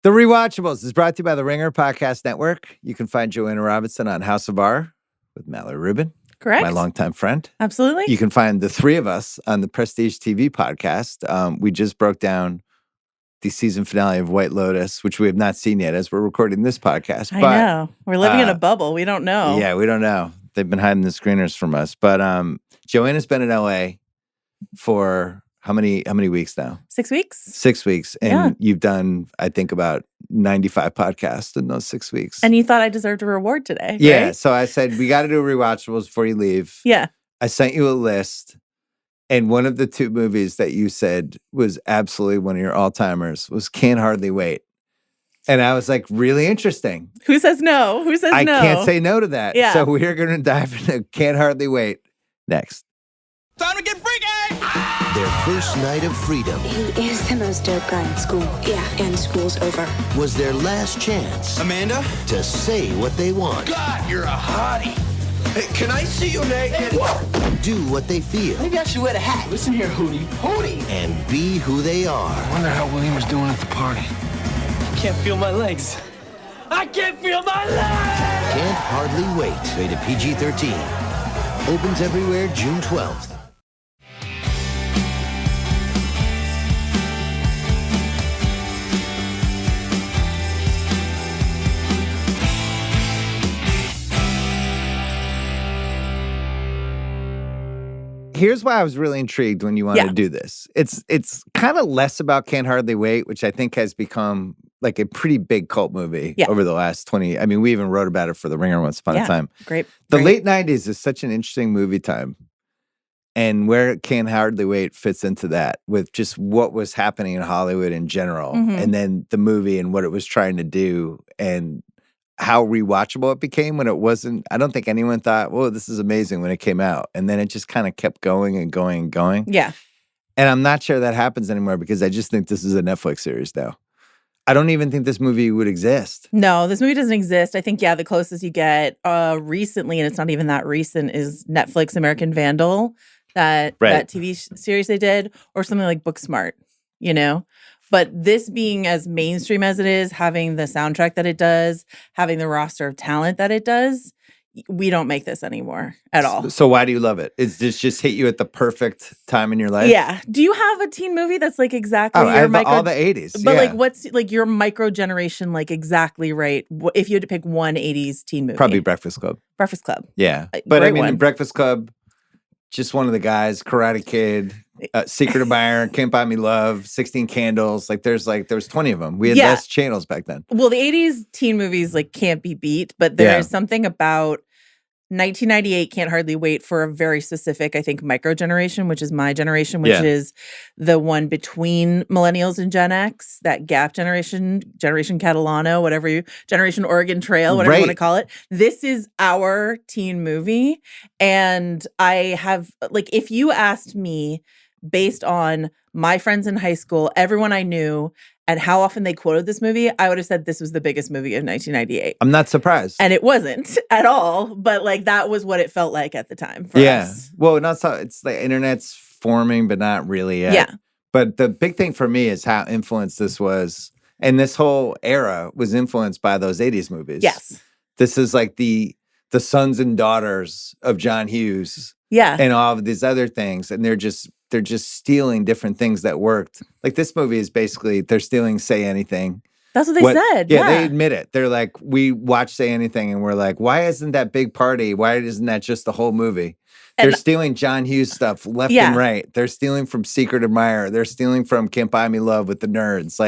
The Rewatchables is brought to you by the Ringer Podcast Network. You can find Joanna Robinson on House of R with Mallory Rubin, Correct. my longtime friend. Absolutely. You can find the three of us on the Prestige TV podcast. We just broke down the season finale of White Lotus, which we have not seen yet as we're recording this podcast. I know. We're living in a bubble. We don't know. Yeah, we don't know. They've been hiding the screeners from us. But Joanna's been in LA for how many weeks now? 6 weeks. 6 weeks. And you've done, I think, about 95 podcasts in those 6 weeks. And you thought I deserved a reward today. Yeah. Right? So I said, we got to do Rewatchables before you leave. Yeah. I sent you a list. And one of the two movies that you said was absolutely one of your all-timers was Can't Hardly Wait. And I was like, really interesting. Who says no? Who says no? I can't say no to that. Yeah. So we're going to dive into Can't Hardly Wait next. Time to get freaky! Their first night of freedom. He is the most dope guy in school. Yeah, and school's over. Was their last chance Amanda? to say what they want. God, you're a hottie. Hey, can I see you naked? Do what they feel. Maybe I should wear the hat. Listen here, Hootie. Hootie! And be who they are. I wonder how William was doing at the party. Can't feel my legs. I can't feel my legs! Can't Hardly Wait. Rated PG-13. Opens everywhere June 12th. Here's why I was really intrigued when you wanted to do this. It's kind of less about Can't Hardly Wait, which I think has become like a pretty big cult movie over the last 20. I mean, we even wrote about it for The Ringer once upon a time. Great. The late 90s is such an interesting movie time. And where Can't Hardly Wait fits into that with just what was happening in Hollywood in general. And then the movie and what it was trying to do and how rewatchable it became when it wasn't. I don't think anyone thought, whoa, this is amazing when it came out. And then it just kind of kept going and going and going. Yeah. And I'm not sure that happens anymore because I just think this is a Netflix series now. I don't even think this movie would exist. No, this movie doesn't exist. I think, the closest you get recently, and it's not even that recent, is Netflix American Vandal, that TV series they did, or something like Booksmart, you know? But this being as mainstream as it is, having the soundtrack that it does, having the roster of talent that it does, we don't make this anymore at all. So why do you love it? Is this just hit you at the perfect time in your life? Yeah. Do you have a teen movie that's like exactly I have all the 80s. But like what's like your micro generation like exactly right? If you had to pick one 80s teen movie. Probably Breakfast Club. Breakfast Club. Yeah. But I mean, one. in Breakfast Club, just one of the guys, Karate Kid, Secret Admirer, Can't Buy Me Love, 16 Candles. Like there's 20 of them. We had less channels back then. Well, the 80s teen movies like can't be beat, but there is something about 1998 Can't Hardly Wait for a very specific, I think, micro generation, which is my generation, which is the one between millennials and Gen X, that gap generation, Generation Catalano, Generation Oregon Trail, whatever you want to call it. This is our teen movie. And I have, like, if you asked me based on my friends in high school, everyone I knew, and how often they quoted this movie, I would have said this was the biggest movie of 1998. I'm not surprised. And it wasn't at all, but like that was what it felt like at the time for us. Well, not so. It's the internet's forming, but not really yet. Yeah. But the big thing for me is how influenced this was. And this whole era was influenced by those 80s movies. Yes. This is like the sons and daughters of John Hughes. Yeah. And all of these other things. And they're just stealing different things that worked. Like this movie is basically, they're stealing Say Anything. That's what they said. Yeah, they admit it. They're like, we watch Say Anything and we're like, why isn't that big party? Why isn't that just the whole movie? They're stealing John Hughes stuff left and right. They're stealing from Secret Admirer. They're stealing from Can't Buy Me Love with the nerds.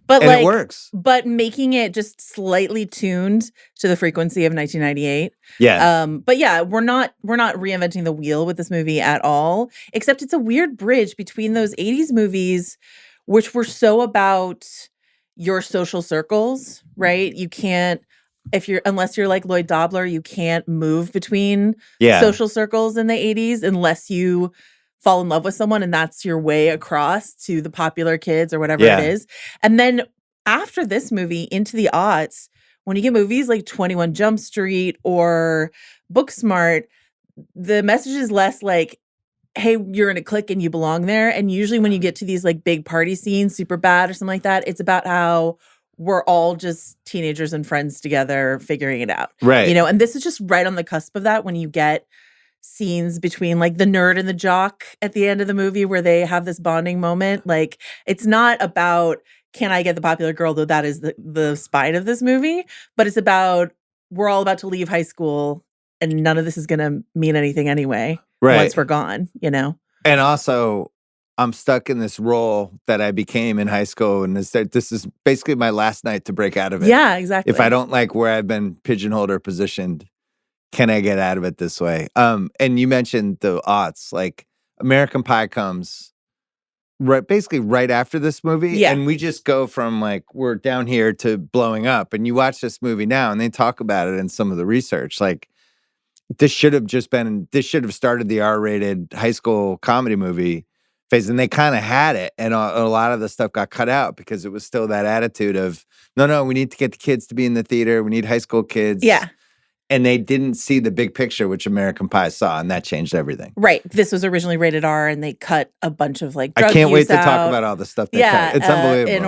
But it works. But making it just slightly tuned to the frequency of 1998. Yeah. But yeah, we're not reinventing the wheel with this movie at all. Except it's a weird bridge between those 80s movies, which were so about your social circles, right? You can't, unless you're like Lloyd Dobler, you can't move between social circles in the 80s unless you fall in love with someone and that's your way across to the popular kids or whatever it is. And then after this movie, into the aughts, when you get movies like 21 Jump Street or Booksmart, the message is less like, hey, you're in a clique and you belong there. And usually when you get to these like big party scenes, super bad or something like that, it's about how we're all just teenagers and friends together figuring it out. Right. And this is just right on the cusp of that when you get scenes between like the nerd and the jock at the end of the movie where they have this bonding moment. Like, it's not about, can I get the popular girl, though that is the spine of this movie, but it's about, we're all about to leave high school and none of this is going to mean anything anyway. Once we're gone, And also, I'm stuck in this role that I became in high school, and this is basically my last night to break out of it. Yeah, exactly. If I don't like where I've been pigeonholed or positioned, can I get out of it this way? And you mentioned the aughts, like American Pie comes basically right after this movie, and we just go from like we're down here to blowing up. And you watch this movie now, and they talk about it in some of the research, like. This should have started the R-rated high school comedy movie phase. And they kind of had it. And a lot of the stuff got cut out because it was still that attitude of, no, we need to get the kids to be in the theater. We need high school kids. Yeah. And they didn't see the big picture, which American Pie saw. And that changed everything. Right. This was originally rated R and they cut a bunch of like drug I can't wait to out. talk about all the stuff they cut. It's unbelievable. In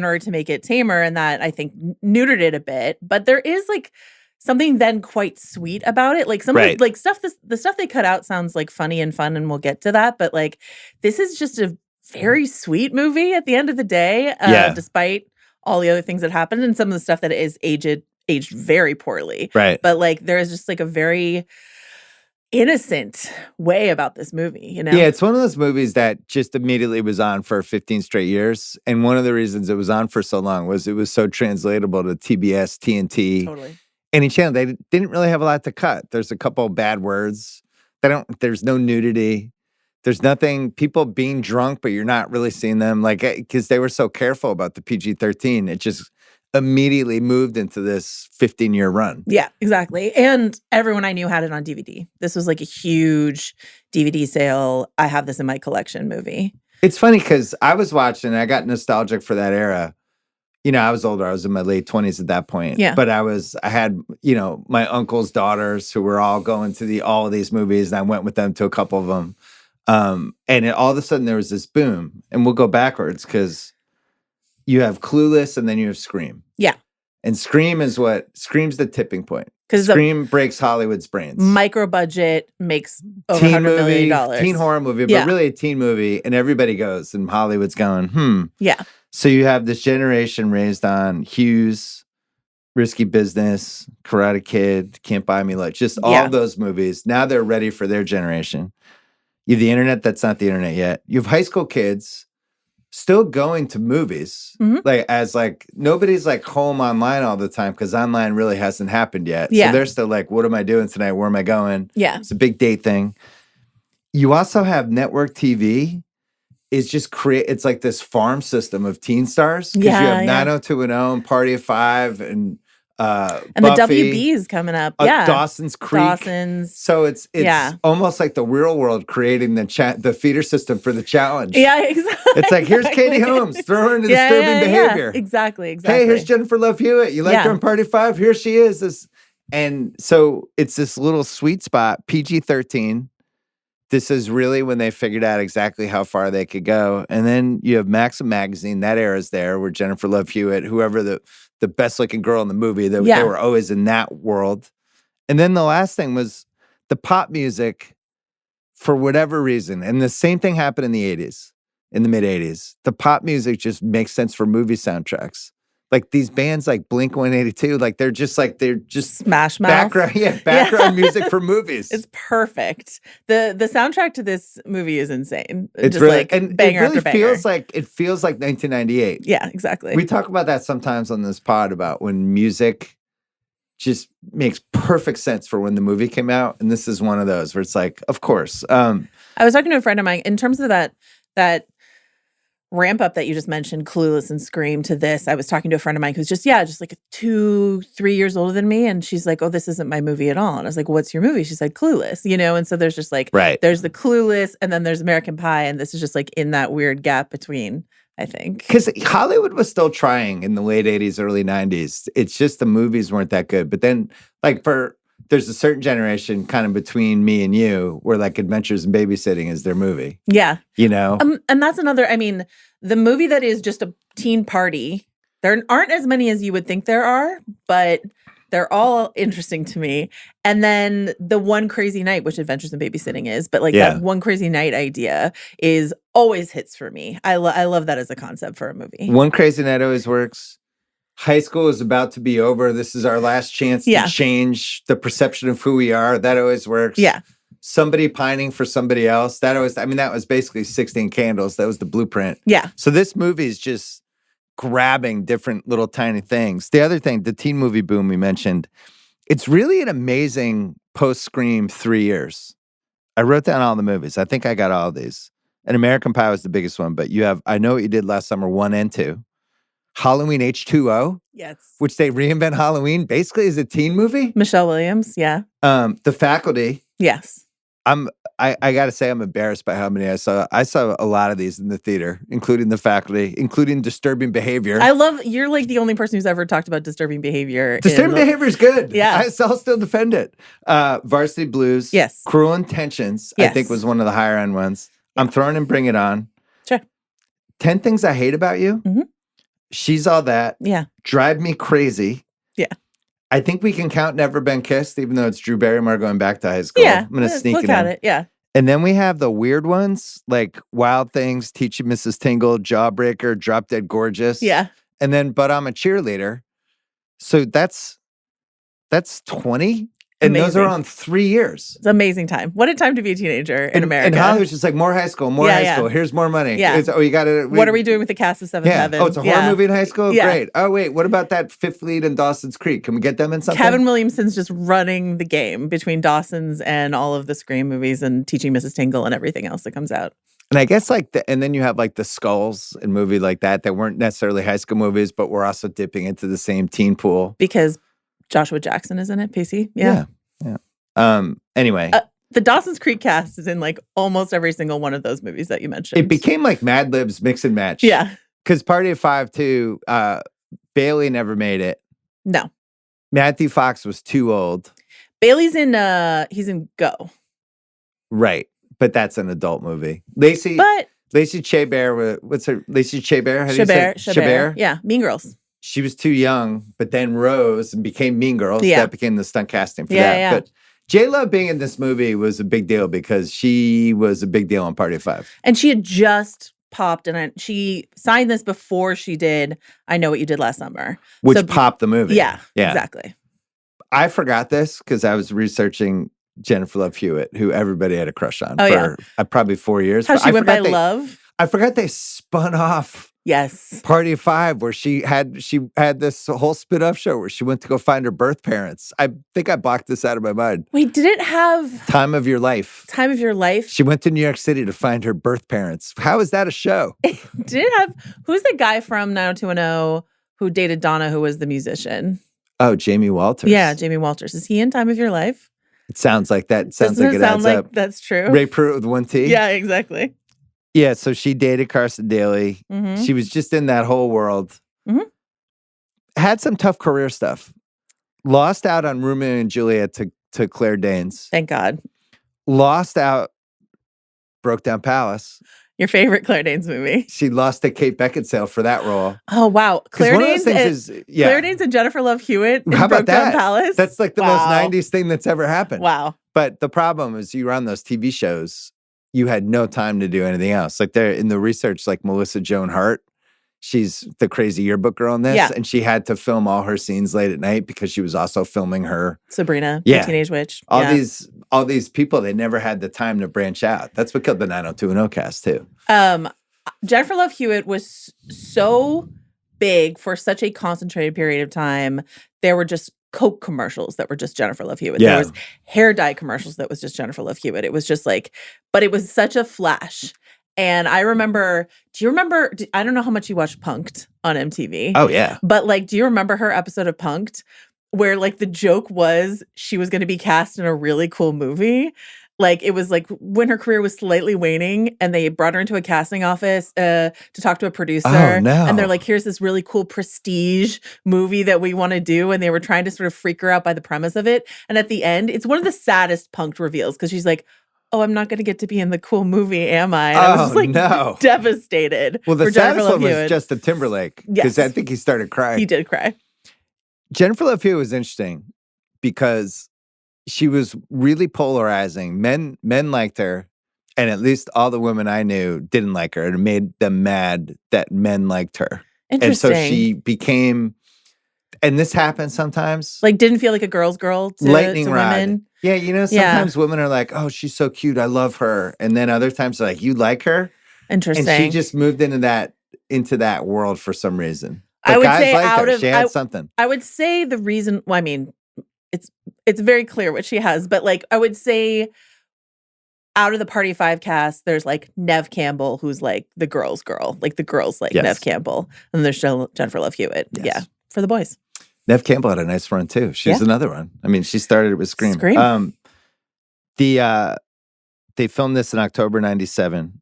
order to make it tamer. And that I think neutered it a bit. But there is like something then quite sweet about it. Like some of like stuff, the stuff they cut out sounds like funny and fun, and we'll get to that. But like, this is just a very sweet movie at the end of the day, despite all the other things that happened and some of the stuff that is aged very poorly. Right. But like, there is just like a very innocent way about this movie, Yeah, it's one of those movies that just immediately was on for 15 straight years. And one of the reasons it was on for so long was it was so translatable to TBS, TNT. Totally. Any channel. They didn't really have a lot to cut. There's a couple of bad words. There's no nudity. There's nothing, people being drunk, but you're not really seeing them. Like, because they were so careful about the PG-13, it just immediately moved into this 15-year run. Yeah, exactly. And everyone I knew had it on DVD. This was like a huge DVD sale. I have this in my collection movie. It's funny because I was watching, I got nostalgic for that era. I was older. I was in my late 20s at that point. Yeah. But I had, my uncle's daughters who were all going to all of these movies, and I went with them to a couple of them. And all of a sudden there was this boom, and we'll go backwards because you have Clueless and then you have Scream. Yeah. And Scream's the tipping point. Because Scream breaks Hollywood's brains. Micro budget makes over $100 million. Teen horror movie, but really a teen movie, and everybody goes, and Hollywood's going, Yeah. So you have this generation raised on Hughes, Risky Business, Karate Kid, Can't Buy Me Love, just all of those movies. Now they're ready for their generation. You have the internet that's not the internet yet. You have high school kids still going to movies. Like nobody's like home online all the time because online really hasn't happened yet. Yeah. So they're still like, what am I doing tonight? Where am I going? Yeah. It's a big date thing. You also have network TV. Is just it's like this farm system of teen stars. Because you have 90210 and Party of Five and the Buffy, WB's coming up. Dawson's Creek. So it's almost like the real world creating the feeder system for the challenge. Yeah, exactly. It's like, here's Katie Holmes, throw her into disturbing behavior. Yeah. Exactly. Hey, here's Jennifer Love Hewitt. You liked her in Party of Five? Here she is. And so it's this little sweet spot, PG-13. This is really when they figured out exactly how far they could go. And then you have Maxim Magazine. That era's there where Jennifer Love Hewitt, whoever the best looking girl in the movie, they were always in that world. And then the last thing was the pop music for whatever reason. And the same thing happened in the 80s, in the mid 80s. The pop music just makes sense for movie soundtracks. Like these bands like Blink-182, like they're just Smash Mouth. Background music for movies. It's perfect. The soundtrack to this movie is insane. It's just really, like and banger it really after banger. feels like 1998. Yeah, exactly. We talk about that sometimes on this pod about when music just makes perfect sense for when the movie came out, and this is one of those where it's like, of course. I was talking to a friend of mine in terms of that ramp up that you just mentioned, Clueless and Scream to this. I was talking to a friend of mine who's just like 2-3 years older than me. And she's like, oh, this isn't my movie at all. And I was like, what's your movie? She said, Clueless, And so there's just like, there's the Clueless and then there's American Pie. And this is just like in that weird gap between, I think. Because Hollywood was still trying in the late 80s, early 90s. It's just the movies weren't that good. But then like for there's a certain generation kind of between me and you where like Adventures in Babysitting is their movie. Yeah. You know? And that's another, I mean, the movie that is just a teen party, there aren't as many as you would think there are, but they're all interesting to me. And then the One Crazy Night, which Adventures in Babysitting is, but like that One Crazy Night idea is always hits for me. I love that as a concept for a movie. One Crazy Night always works. High school is about to be over. This is our last chance to change the perception of who we are. That always works. Yeah. Somebody pining for somebody else. That was basically 16 Candles. That was the blueprint. Yeah. So this movie is just grabbing different little tiny things. The other thing, the teen movie boom we mentioned, it's really an amazing post-Scream 3 years. I wrote down all the movies. I think I got all of these. And American Pie was the biggest one, but you have I Know What You Did Last Summer 1 and 2. Halloween H2O, yes, which they reinvent Halloween basically as a teen movie. Michelle Williams, yeah. The Faculty, yes. I gotta say I'm embarrassed by how many I saw. I saw a lot of these in the theater, including The Faculty, including Disturbing Behavior. You're like the only person who's ever talked about Disturbing Behavior. Disturbing Behavior is good. Yeah, I'll still defend it. Varsity Blues, yes. Cruel Intentions, yes. I think was one of the higher end ones. Yeah. I'm throwing in Bring It On. Sure. 10 Things I Hate About You. Mm-hmm. She's All That. Yeah. Drive Me Crazy. Yeah. I think we can count Never Been Kissed, even though it's Drew Barrymore going back to high school. Yeah. I'm going to sneak it in. It. Yeah. And then we have the weird ones like Wild Things, Teaching Mrs. Tingle, Jawbreaker, Drop Dead Gorgeous. Yeah. And then But I'm a Cheerleader. So that's 20. And amazing. Those are on 3 years. It's an amazing time. What a time to be a teenager in America. And Hollywood's just like more high school, more high school. Here's more money. Yeah. You got to. What are we doing with the cast of Seventh Heaven? Oh, it's a horror movie in high school? Yeah. Great. Oh, wait. What about that fifth lead in Dawson's Creek? Can we get them in something? Kevin Williamson's just running the game between Dawson's and all of the Scream movies and Teaching Mrs. Tingle and everything else that comes out. And I guess and then you have like the Skulls and movie like that weren't necessarily high school movies, but we're also dipping into the same teen pool. Because Joshua Jackson is in it, Pacey. Yeah. Anyway. The Dawson's Creek cast is in like almost every single one of those movies that you mentioned. It became like Mad Libs mix and match. Yeah. Because Party of Five too, Bailey never made it. No. Matthew Fox was too old. Bailey's he's in Go. Right. But that's an adult movie. Lacey Chabert, what's her? Lacey Chabert? How do you say? Chabert. Yeah. Mean Girls. She was too young, but then rose and became Mean Girls. Yeah. That became the stunt casting for that. Yeah. But J-Lo being in this movie was a big deal because she was a big deal on Party of Five. And she had just popped, and she signed this before she did I Know What You Did Last Summer. Which popped the movie. Yeah, exactly. I forgot this because I was researching Jennifer Love Hewitt, who everybody had a crush on for probably 4 years. How she went by Love? I forgot they spun off Party of Five, where she had this whole spin-off show where she went to go find her birth parents. I think I blocked this out of my mind. Wait, did it have Time of Your Life? Time of Your Life? She went to New York City to find her birth parents. How is that a show? Did it have who's the guy from 90210 who dated Donna, who was the musician? Oh, Jamie Walters. Yeah, Jamie Walters. Is he in Time of Your Life? It sounds like that. Doesn't like it sound adds like up. That's true. Ray Pruitt with one T. Yeah, exactly. Yeah, so she dated Carson Daly. Mm-hmm. She was just in that whole world. Mm-hmm. Had some tough career stuff. Lost out on Romeo and Juliet to Claire Danes. Thank God. Lost out, Broke Down Palace. Your favorite Claire Danes movie. She lost to Kate Beckinsale for that role. Oh, wow. Claire Danes Claire Danes and Jennifer Love Hewitt in How about Broke Down that? Palace. That's like the most 90s thing that's ever happened. Wow. But the problem is you were on those TV shows, you had no time to do anything else. Like there in the research, like Melissa Joan Hart, she's the crazy yearbook girl in this. And she had to film all her scenes late at night because she was also filming her Sabrina, the Teenage Witch. All these people, they never had the time to branch out. That's what killed the 90210 cast too. Jennifer Love Hewitt was so big for such a concentrated period of time. There were just Coke commercials that were just Jennifer Love Hewitt. Yeah. There was hair dye commercials that was just Jennifer Love Hewitt. It was just like, but it was such a flash. And I remember, I don't know how much you watched Punk'd on MTV. Oh, yeah. But like, do you remember her episode of Punk'd where like the joke was she was going to be cast in a really cool movie? Like, it was like when her career was slightly waning, and they brought her into a casting office to talk to a producer. Oh, no. And they're like, here's this really cool prestige movie that we want to do. And they were trying to sort of freak her out by the premise of it. And at the end, it's one of the saddest punked reveals because she's like, oh, I'm not going to get to be in the cool movie, am I? And I was just like no. devastated. Well, the for Jennifer saddest one Love was Hewitt. Justin Timberlake. Because I think he started crying. He did cry. Jennifer Love Hewitt was interesting because she was really polarizing. Men liked her, and at least all the women I knew didn't like her. It made them mad that men liked her. Interesting. And so she became, and this happens sometimes. Like, didn't feel like a girl's girl to lightning rod. women. Yeah, you know, sometimes women are like, oh, she's so cute, I love her. And then other times they're like, you like her? Interesting. And she just moved into that world for some reason. But I would guys say liked her. She had something. I would say the reason, well, I mean, it's very clear what she has, but like, I would say out of the Party 5 cast, there's like Neve Campbell, who's like the girl's girl. Like the girls like Neve Campbell. And there's Jennifer Love Hewitt. Yes. Yeah, for the boys. Neve Campbell had a nice run too. She's another one. I mean, she started it with Scream. They filmed this in October 97.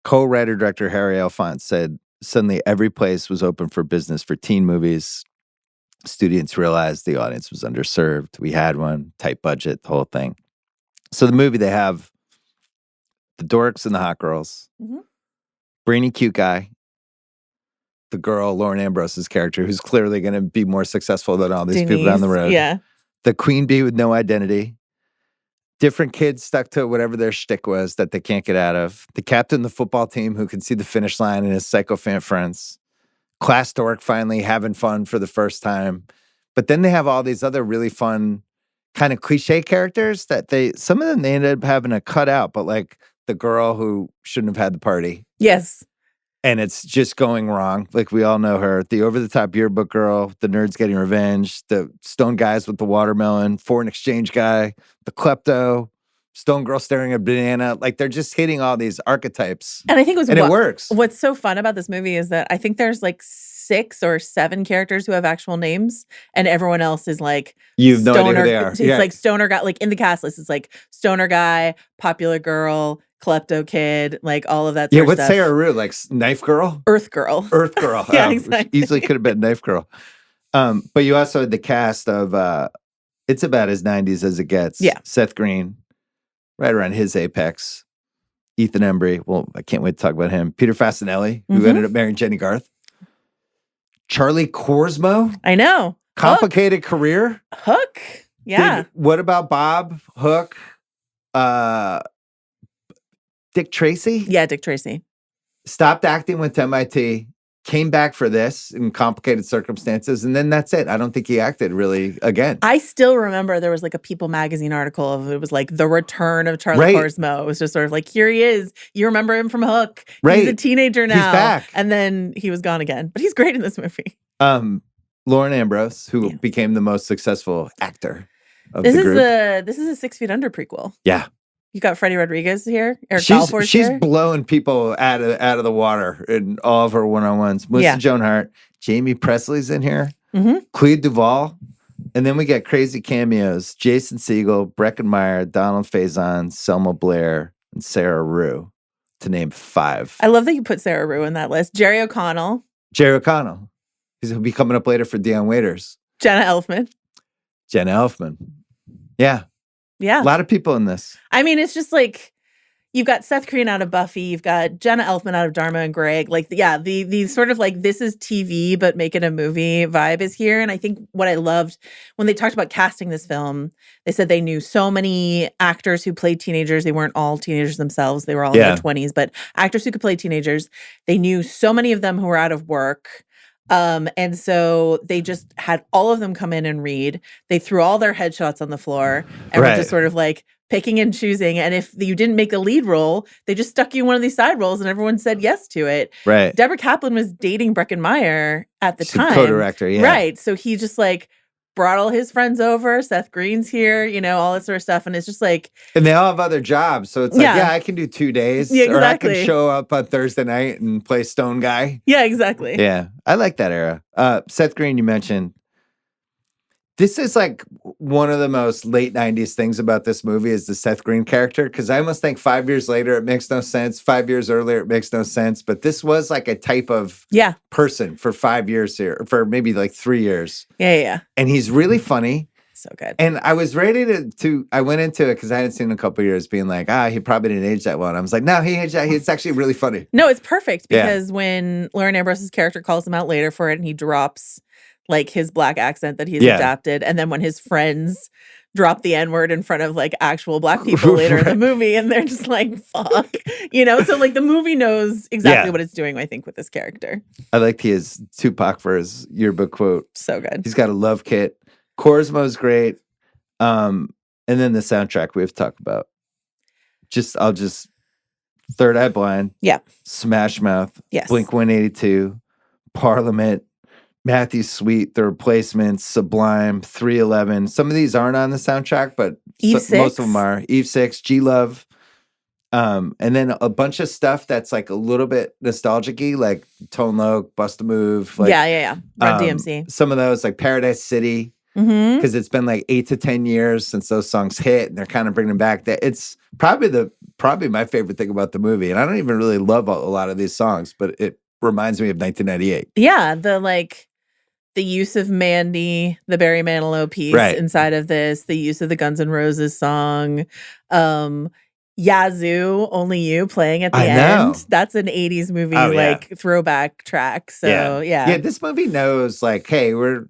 Co-writer director Harry Elfont said, suddenly every place was open for business for teen movies. Students realized the audience was underserved. We had one, tight budget, the whole thing. So the movie, they have the dorks and the hot girls, brainy cute guy, the girl, Lauren Ambrose's character, who's clearly going to be more successful than all these people down the road. Yeah. The queen bee with no identity. Different kids stuck to whatever their shtick was that they can't get out of. The captain of the football team who can see the finish line and his psychophant friends. Class dork finally having fun for the first time. But then they have all these other really fun kind of cliche characters that some of them they ended up having to cut out, but like the girl who shouldn't have had the party. Yes. And it's just going wrong. Like we all know her. The over-the-top yearbook girl, the nerds getting revenge, the stone guys with the watermelon, foreign exchange guy, the klepto, stone girl staring at a banana. Like they're just hitting all these archetypes. And I think it works. What's so fun about this movie is that I think there's like 6 or 7 characters who have actual names, and everyone else is like you have no idea who they are. It's like stoner guy, like in the cast list, it's like stoner guy, popular girl, klepto kid, like all of that. Yeah, sort what's of stuff. Sarah Rue? Like Knife Girl? Earth Girl. Earth Girl. Yeah, exactly. Easily could have been Knife Girl. But you also had the cast of it's about as 90s as it gets. Yeah. Seth Green, right around his apex. Ethan Embry. Well, I can't wait to talk about him. Peter Fasinelli, who ended up marrying Jenny Garth. Charlie Korsmo. I know. Complicated career. Hook. Yeah. What about Bob? Hook? Dick Tracy? Yeah, Dick Tracy. Stopped acting, went to MIT, came back for this in complicated circumstances, and then that's it. I don't think he acted really again. I still remember there was like a People magazine article of it was like the return of Charlie Korsmo. It was just sort of like, here he is. You remember him from Hook. Right. He's a teenager now. He's back. And then he was gone again. But he's great in this movie. Lauren Ambrose, who became the most successful actor of this the group. This is a 6 Feet Under prequel. Yeah. You got Freddie Rodriguez here. Eric Balfour's she's here. blowing people out of the water in all of her one-on-ones. Melissa Joan Hart, Jamie Presley's in here, Clea Duvall, and then we get crazy cameos: Jason Segel, Breckin Meyer, Donald Faison, Selma Blair, and Sarah Rue, to name 5. I love that you put Sarah Rue in that list. Jerry O'Connell. He'll be coming up later for Dion Waiters. Jenna Elfman. Yeah. Yeah. A lot of people in this. I mean, it's just like, you've got Seth Green out of Buffy. You've got Jenna Elfman out of Dharma and Greg. Like, the sort of like, this is TV, but make it a movie vibe is here. And I think what I loved when they talked about casting this film, they said they knew so many actors who played teenagers. They weren't all teenagers themselves. They were all in their 20s, but actors who could play teenagers. They knew so many of them who were out of work. And so they just had all of them come in and read. They threw all their headshots on the floor and were just sort of like picking and choosing. And if you didn't make the lead role, they just stuck you in one of these side roles and everyone said yes to it. Right. Deborah Kaplan was dating Breckin Meyer at the time. Co-director, yeah. Right. So he just like brought all his friends over. Seth Green's here, all that sort of stuff. And it's just like... And they all have other jobs. So it's like, I can do 2 days. Yeah, exactly. Or I can show up on Thursday night and play Stone Guy. Yeah, exactly. Yeah. I like that era. Seth Green, you mentioned. This is like one of the most late 90s things about this movie is the Seth Green character. Because I almost think 5 years later, it makes no sense. 5 years earlier, it makes no sense. But this was like a type of person for 5 years here, or for maybe like 3 years. Yeah. And he's really funny. So good. And I was ready to I went into it because I hadn't seen it in a couple of years being like, he probably didn't age that well. And I was like, no, he aged that. It's actually really funny. No, it's perfect because when Lauren Ambrose's character calls him out later for it and he drops like his black accent that he's adapted. And then when his friends drop the N-word in front of like actual black people later in the movie and they're just like, fuck, so like the movie knows exactly what it's doing, I think, with this character. I liked his Tupac for his yearbook quote. So good. He's got a love kit. Korsmo's great. And then the soundtrack we have to talk about. I'll just Third Eye Blind. Yeah. Smash Mouth. Yes. Blink-182. Parliament. Matthew Sweet, The Replacements, Sublime, 311. Some of these aren't on the soundtrack, but most of them are. Eve 6, G-Love. And then a bunch of stuff that's like a little bit nostalgic-y, like Tone Loc, Bust a Move. Like, yeah. Run DMC. Some of those, like Paradise City. Because it's been like 8 to 10 years since those songs hit, and they're kind of bringing them back. It's probably my favorite thing about the movie. And I don't even really love a lot of these songs, but it reminds me of 1998. Yeah, the use of Mandy, the Barry Manilow piece inside of this, the use of the Guns N' Roses song, Yazoo, Only You playing at the end. That's an 80s movie throwback track. So yeah, this movie knows like, hey, we're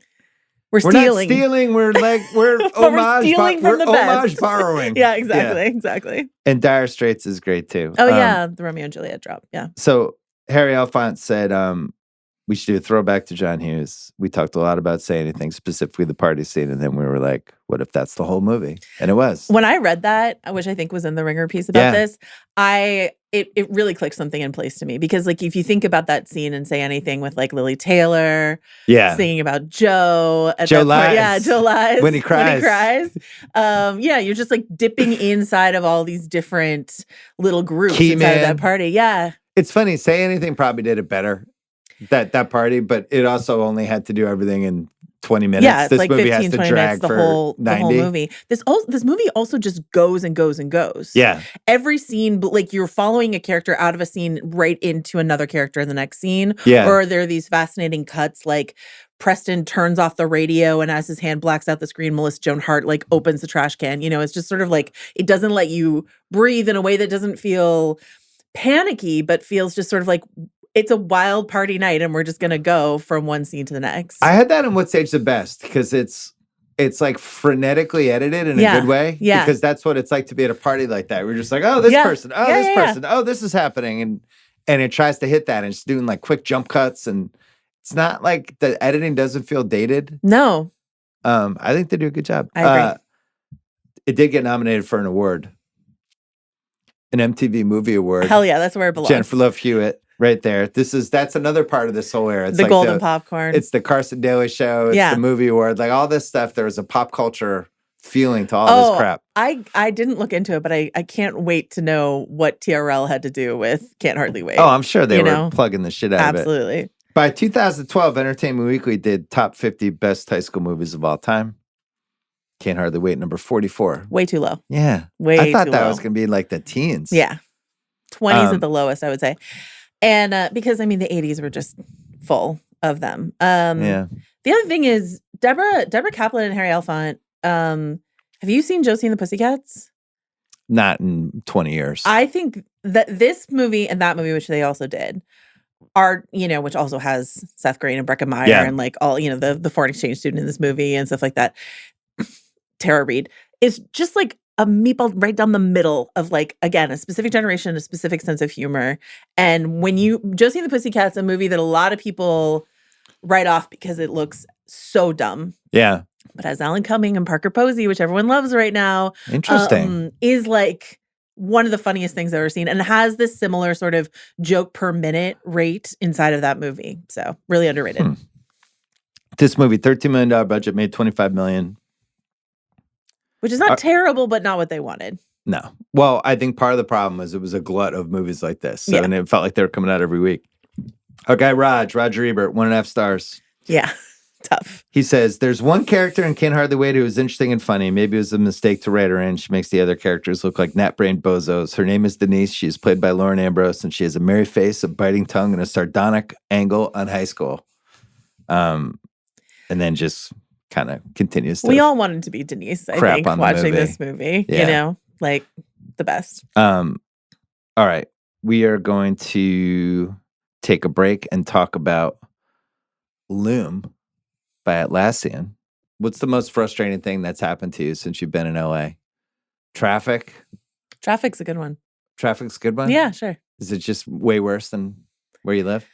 stealing. Not stealing. We're homage. We're stealing from the best. Homage borrowing. Yeah, exactly. And Dire Straits is great too. Oh yeah, the Romeo and Juliet drop. Yeah. So Harry Alphonse said, we should do a throwback to John Hughes. We talked a lot about Say Anything, specifically the party scene, and then we were like, what if that's the whole movie? And it was. When I read that, which I think was in the Ringer piece about this, it really clicked something in place to me. Because like if you think about that scene and Say Anything with like Lily Taylor singing about Joe. Joe lies. Joe lies. When he cries. You're just like dipping inside of all these different little groups inside of that party. Yeah. It's funny. Say Anything probably did it better. That party, but it also only had to do everything in 20 minutes. Yeah, it's this like movie 15, has to 20 drag minutes, for the whole 90. movie. This movie also just goes and goes and goes. Yeah. Every scene, like you're following a character out of a scene right into another character in the next scene. Yeah. Or there are these fascinating cuts like Preston turns off the radio and as his hand blacks out the screen, Melissa Joan Hart like opens the trash can. It's just sort of like it doesn't let you breathe in a way that doesn't feel panicky, but feels just sort of like it's a wild party night and we're just going to go from one scene to the next. I had that in What's Age the Best because it's like frenetically edited in a good way. Yeah. Because that's what it's like to be at a party like that. We're just like, oh, this person, this person, oh, this is happening. And it tries to hit that and it's doing like quick jump cuts. And it's not like the editing doesn't feel dated. No. I think they do a good job. I agree. It did get nominated for an award. An MTV Movie Award. Hell yeah, that's where it belongs. Jennifer Love Hewitt. Right there. That's another part of this whole era. It's the like golden popcorn. It's the Carson Daly show. It's the movie award. Like all this stuff. There was a pop culture feeling to all this crap. I didn't look into it, but I can't wait to know what TRL had to do with Can't Hardly Wait. Oh, I'm sure they were plugging the shit out of it. Absolutely. By 2012, Entertainment Weekly did top 50 best high school movies of all time. Can't Hardly Wait, number 44. Way too low. Yeah. I thought that was going to be like the teens. Yeah. 20s at the lowest, I would say. And because, the 80s were just full of them. The other thing is, Deborah Kaplan and Harry Alphonse, have you seen Josie and the Pussycats? Not in 20 years. I think that this movie and that movie, which they also did, are, which also has Seth Green and Breckin Meyer and like all, the foreign exchange student in this movie and stuff like that. Tara Reid is just like a meatball right down the middle of like, again, a specific generation, a specific sense of humor. And when Josie and the Pussycats, a movie that a lot of people write off because it looks so dumb. Yeah. But has Alan Cumming and Parker Posey, which everyone loves right now. Interesting. Is like one of the funniest things I've ever seen and has this similar sort of joke per minute rate inside of that movie. So really underrated. This movie, $13 million budget, made $25 million. Which is not terrible, but not what they wanted. No. Well, I think part of the problem is it was a glut of movies like this. So, and it felt like they were coming out every week. Our guy, Roger Ebert, 1.5 stars. Yeah. Tough. He says, there's one character in Can't Hardly Wait who is interesting and funny. Maybe it was a mistake to write her in. She makes the other characters look like gnat-brained bozos. Her name is Denise. She is played by Lauren Ambrose, and she has a merry face, a biting tongue, and a sardonic angle on High School. And then just kind of continues to We all wanted to be Denise, I think, watching this movie. Yeah. You know, like the best. All right. We are going to take a break and talk about Loom by Atlassian. What's the most frustrating thing that's happened to you since you've been in LA? Traffic? Traffic's a good one. Traffic's a good one? Yeah, sure. Is it just way worse than where you live?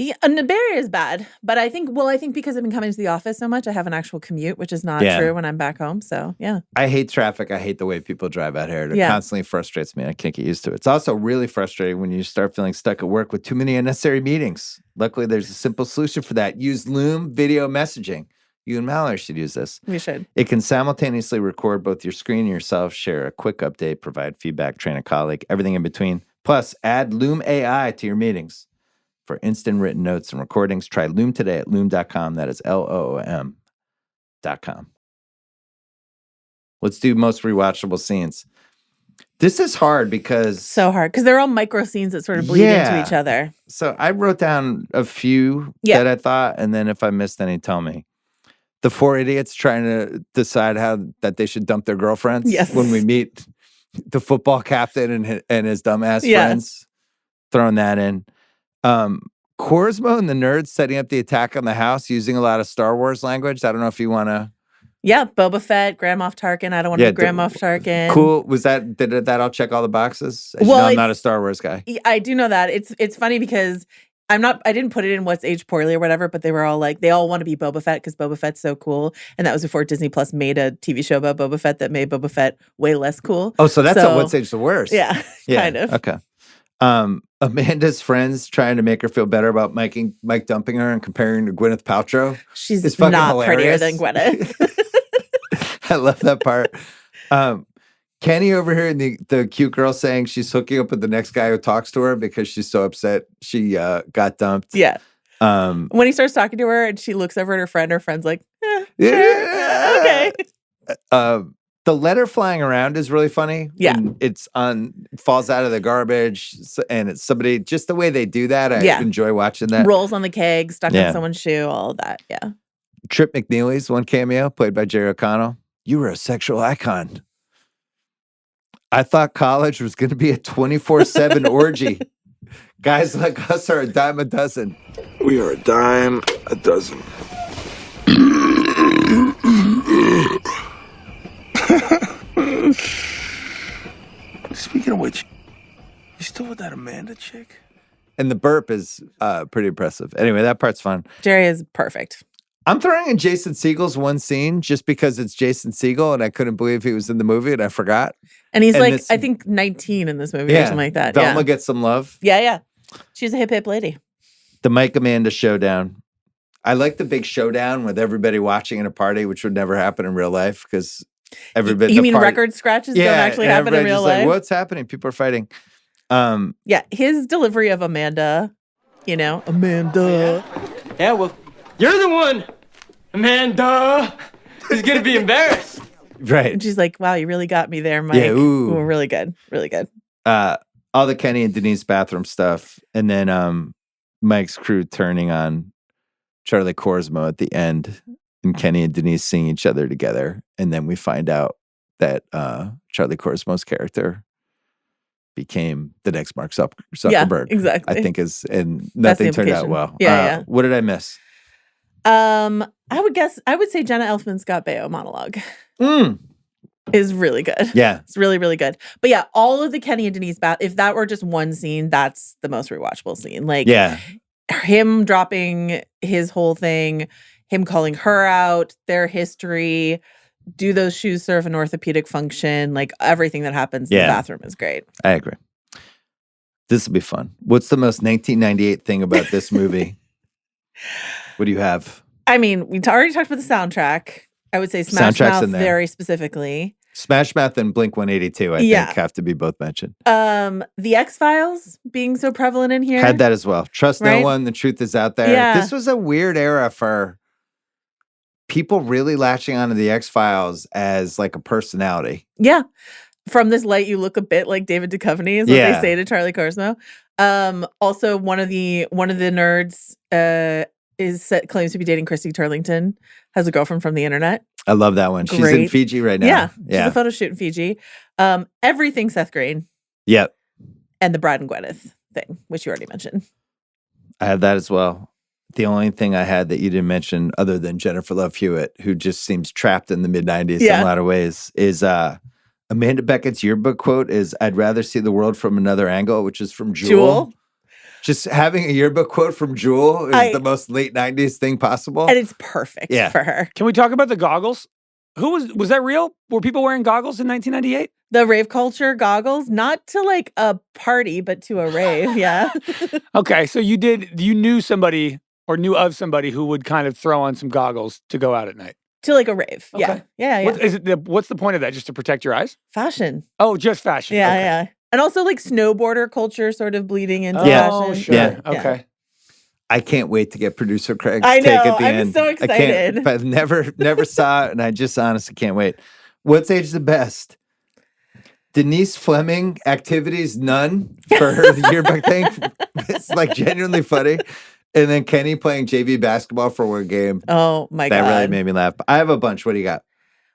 Yeah, and the Bay Area is bad, but I think because I've been coming to the office so much, I have an actual commute, which is not true when I'm back home. So, yeah. I hate traffic. I hate the way people drive out here. It constantly frustrates me. I can't get used to it. It's also really frustrating when you start feeling stuck at work with too many unnecessary meetings. Luckily, there's a simple solution for that. Use Loom video messaging. You and Mallory should use this. We should. It can simultaneously record both your screen and yourself, share a quick update, provide feedback, train a colleague, everything in between. Plus, add Loom AI to your meetings. For instant written notes and recordings, try Loom today at loom.com. That is LOOM.com. Let's do most rewatchable scenes. This is hard because... So hard. Because they're all micro scenes that sort of bleed into each other. So I wrote down a few that I thought, and then if I missed any, tell me. The four idiots trying to decide that they should dump their girlfriends. Yes. When we meet the football captain and his dumbass friends. Throwing that in. Korsmo and the nerds setting up the attack on the house using a lot of Star Wars language. I don't know if you want to... Yeah, Boba Fett, Grand Moff Tarkin. I don't want to be Grand Moff Tarkin. Cool. Did that all check all the boxes? As you know, I'm not a Star Wars guy. I do know that. It's funny because I didn't put it in what's aged poorly or whatever, but they were all like, they all want to be Boba Fett because Boba Fett's so cool. And that was before Disney Plus made a TV show about Boba Fett that made Boba Fett way less cool. Oh, so that's what's aged the worst. Yeah, kind of. Okay. Amanda's friends trying to make her feel better about Mike dumping her and comparing to Gwyneth Paltrow. She's not hilarious. prettier than Gwyneth. I love that part. Kenny over here and the cute girl saying she's hooking up with the next guy who talks to her because she's so upset she got dumped. Yeah. When he starts talking to her and she looks over at her friend's like, sure, okay. The letter flying around is really funny. Yeah. It falls out of the garbage and it's somebody, just the way they do that. I enjoy watching that. Rolls on the keg, stuck on someone's shoe, all of that. Yeah. Trip McNeely's one cameo played by Jerry O'Connell. You were a sexual icon. I thought college was going to be a 24/7 orgy. Guys like us are a dime a dozen. We are a dime a dozen. Speaking of which, you still with that Amanda chick? And the burp is pretty impressive. Anyway, that part's fun. Jerry is perfect. I'm throwing in Jason Segel's one scene just because it's Jason Segel and I couldn't believe he was in the movie and I forgot. And he's I think 19 in this movie or something like that. Velma gets some love. Yeah. She's a hip lady. The Mike Amanda showdown. I like the big showdown with everybody watching at a party, which would never happen in real life because everybody. You mean record scratches don't actually happen in real life? Like, what's happening? People are fighting. His delivery of Amanda, Amanda. Yeah, well, you're the one, Amanda, who's going to be embarrassed. Right. And she's like, wow, you really got me there, Mike. Yeah, ooh. Really good. Really good. All the Kenny and Denise bathroom stuff. And then Mike's crew turning on Charlie Korsmo at the end. And Kenny and Denise seeing each other together. And then we find out that Charlie Korsmo's character became the next Mark Zuckerberg. Yeah, exactly. I think and nothing turned out well. Yeah. What did I miss? I would say Jenna Elfman's Scott Baio monologue is really good. Yeah. It's really, really good. But yeah, all of the Kenny and Denise if that were just one scene, that's the most rewatchable scene. Like him dropping his whole thing, him calling her out, their history, do those shoes serve an orthopedic function? Like everything that happens in the bathroom is great. I agree. This will be fun. What's the most 1998 thing about this movie? What do you have? I mean, we already talked about the soundtrack. I would say Smash Mouth very specifically. Smash Mouth and Blink 182, I think, have to be both mentioned. The X-Files being so prevalent in here. Had that as well. Trust no one. The truth is out there. Yeah. This was a weird era for people really latching onto the X-Files as like a personality. Yeah. From this light, you look a bit like David Duchovny is what they say to Charlie Cosmo. Also, one of the nerds claims to be dating Christy Turlington, has a girlfriend from the internet. I love that one. She's in Fiji right now. Yeah. She's a photo shoot in Fiji. Everything Seth Green. Yep. And the Brad and Gwyneth thing, which you already mentioned. I have that as well. The only thing I had that you didn't mention, other than Jennifer Love Hewitt, who just seems trapped in the mid-90s in a lot of ways, is Amanda Beckett's yearbook quote is, "I'd rather see the world from another angle," which is from Jewel. Just having a yearbook quote from Jewel is the most late 90s thing possible. And it's perfect for her. Can we talk about the goggles? Was that real? Were people wearing goggles in 1998? The rave culture goggles, not to like a party, but to a rave. Yeah. Okay. So you knew somebody or knew of somebody who would kind of throw on some goggles to go out at night. To like a rave. Okay. Yeah. What's the point of that? Just to protect your eyes? Fashion. Oh, just fashion. Yeah, okay. yeah. And also like snowboarder culture sort of bleeding into fashion. Sure. Yeah. Okay. I can't wait to get producer Craig's I take know. at the end. I'm so excited. I've never saw it, and I just honestly can't wait. What's age the best? Denise Fleming, activities none for her yearbook thing. It's like genuinely funny. And then Kenny playing JV basketball for one game. Oh my God. That really made me laugh. I have a bunch. What do you got?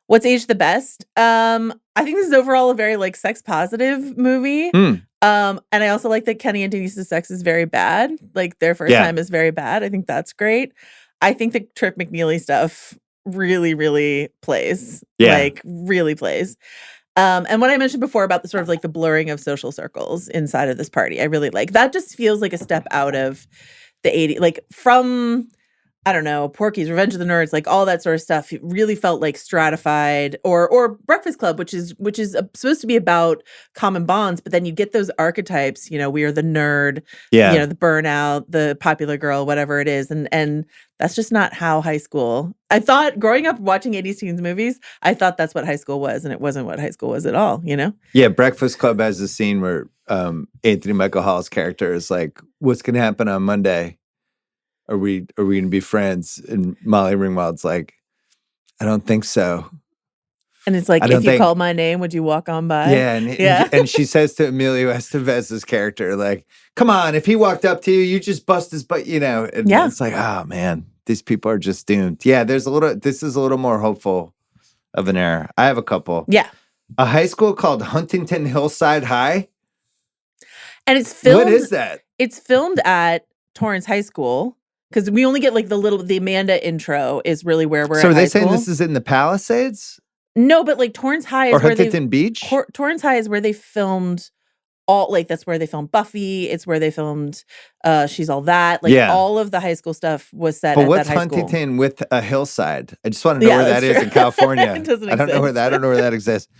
What's aged the best? I think this is overall a very like sex positive movie. And I also like that Kenny and Denise's sex is very bad. Like their first time is very bad. I think that's great. I think the Trip McNeely stuff really, really plays. Yeah. Like really plays. And what I mentioned before about the sort of like the blurring of social circles inside of this party, I really like. That just feels like a step out of the 80s, like from, I don't know, Porky's, Revenge of the Nerds, like all that sort of stuff. It really felt like stratified, or Breakfast Club, which is supposed to be about common bonds, but then you get those archetypes. You know, we are the nerd, you know, the burnout, the popular girl, whatever it is, and that's just not how high school. I thought growing up watching 80s teens movies, I thought that's what high school was, and it wasn't what high school was at all. You know? Yeah, Breakfast Club has a scene where Anthony Michael Hall's character is like, "What's going to happen on Monday? Are we going to be friends?" And Molly Ringwald's like, "I don't think so." And it's like, if you called my name, would you walk on by? Yeah, and she says to Emilio Estevez's character, like, "Come on, if he walked up to you, you just bust his butt," you know. And it's like, oh man, these people are just doomed. Yeah, this is a little more hopeful of an era. I have a couple. Yeah. A high school called Huntington Hillside High. And it's filmed. What is that? It's filmed at Torrance High School. Because we only get like the Amanda intro is really where we're at. So are they saying this is in the Palisades? No, but like Torrance High is or where Huntington Beach? Torrance High is where they filmed that's where they filmed Buffy. It's where they filmed She's All That. Like all of the high school stuff was set at what's that high school. Huntington with a hillside? I just want to know where that is in California. It doesn't I don't know where that exists.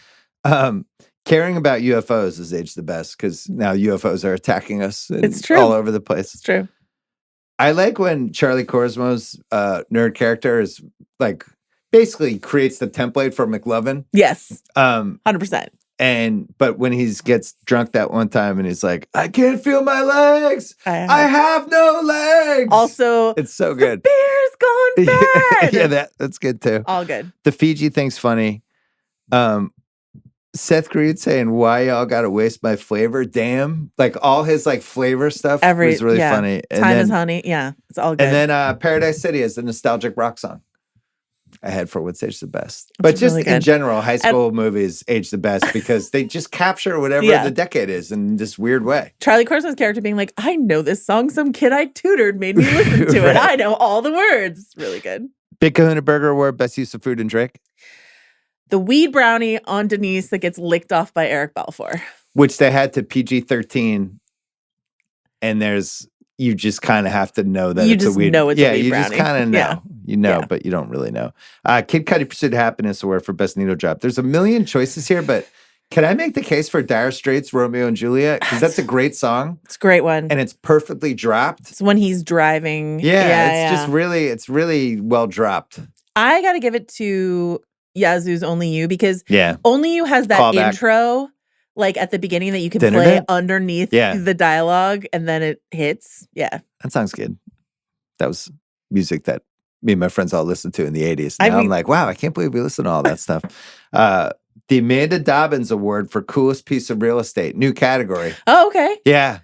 Caring about UFOs is age the best because now UFOs are attacking us. It's true. All over the place. It's true. I like when Charlie Cosmo's nerd character is like basically creates the template for McLovin. Yes. 100%. But when he gets drunk that one time and he's like, "I can't feel my legs. I have no legs." Also, it's so good. The beer's gone bad. Yeah, that's good too. All good. The Fiji thing's funny. Seth Green saying, "Why y'all gotta waste my flavor?" Damn. Like all his like flavor stuff was really funny. And Time is honey. Yeah. It's all good. And then Paradise City is the nostalgic rock song I had for What's Age the Best. That's but just really in general, high school movies age the best because they just capture whatever the decade is in this weird way. Charlie Carson's character being like, "I know this song. Some kid I tutored made me listen to it. I know all the words." Really good. Big Kahuna Burger Award, best use of food and drink. The weed brownie on Denise that gets licked off by Eric Balfour. Which they had to PG-13. And you just kind of have to know that it's a weed. Know it's a weed you brownie. just kind of know. Yeah. You know, but you don't really know. Kid Cudi Pursuit of Happiness Award for Best Needle Drop. There's a million choices here, but can I make the case for Dire Straits' Romeo and Juliet? Because that's a great song. It's a great one. And it's perfectly dropped. It's when he's driving. Just really well dropped. I got to give it to Yazoo's Only You because Only You has that Callback. intro like at the beginning that you can play underneath the dialogue and then it hits. Yeah. That song's good. That was music that me and my friends all listened to in the 80s. Now I'm like, wow, I can't believe we listen to all that stuff. The Amanda Dobbins Award for Coolest Piece of Real Estate. New category. Oh, okay. Yeah.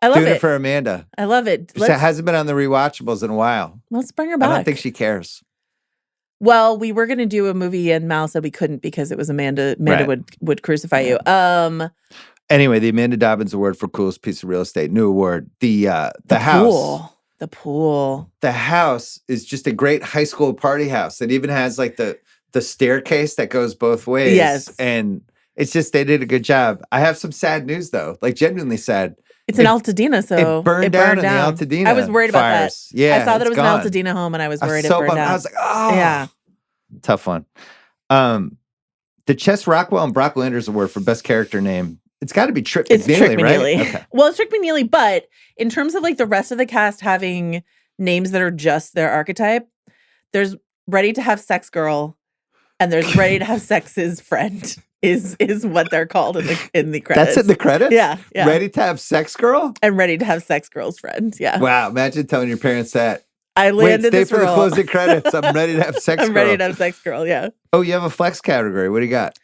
I love Doing it. it for Amanda. I love it. She hasn't been on the Rewatchables in a while. Let's bring her back. I don't think she cares. Well, we were going to do a movie and Mal said we couldn't because it was Amanda. Amanda would crucify you. Anyway, the Amanda Dobbins Award for Coolest Piece of Real Estate. New award. The house. The pool. The house is just a great high school party house. It even has like the staircase that goes both ways. Yes. And it's just, they did a good job. I have some sad news though, like genuinely sad. It's in Altadena, so it burned down in the Altadena. I was worried about fires. that. Yeah, I saw that it was gone. an Altadena home, and I was worried it so burned bummed. down. I was like, oh, yeah, tough one. The Chess Rockwell and Brock Landers Award for Best Character Name. It's got to be Tripp it's McNeely, Trick right? McNeely. Okay. Well, it's Trick McNeely, but in terms of like the rest of the cast having names that are just their archetype, there's Ready to Have Sex Girl, and there's Ready to Have Sex's Friend. Is what they're called in the credits. That's in the credits? Yeah. Ready to Have Sex Girl? And Ready to Have Sex Girl's Friend. Yeah. Wow. Imagine telling your parents that. I landed stay this for role. the closing credits. I'm ready to have sex girl. I'm ready to have sex girl, yeah. Oh, you have a flex category. What do you got?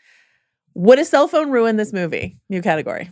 Would a cell phone ruin this movie? New category.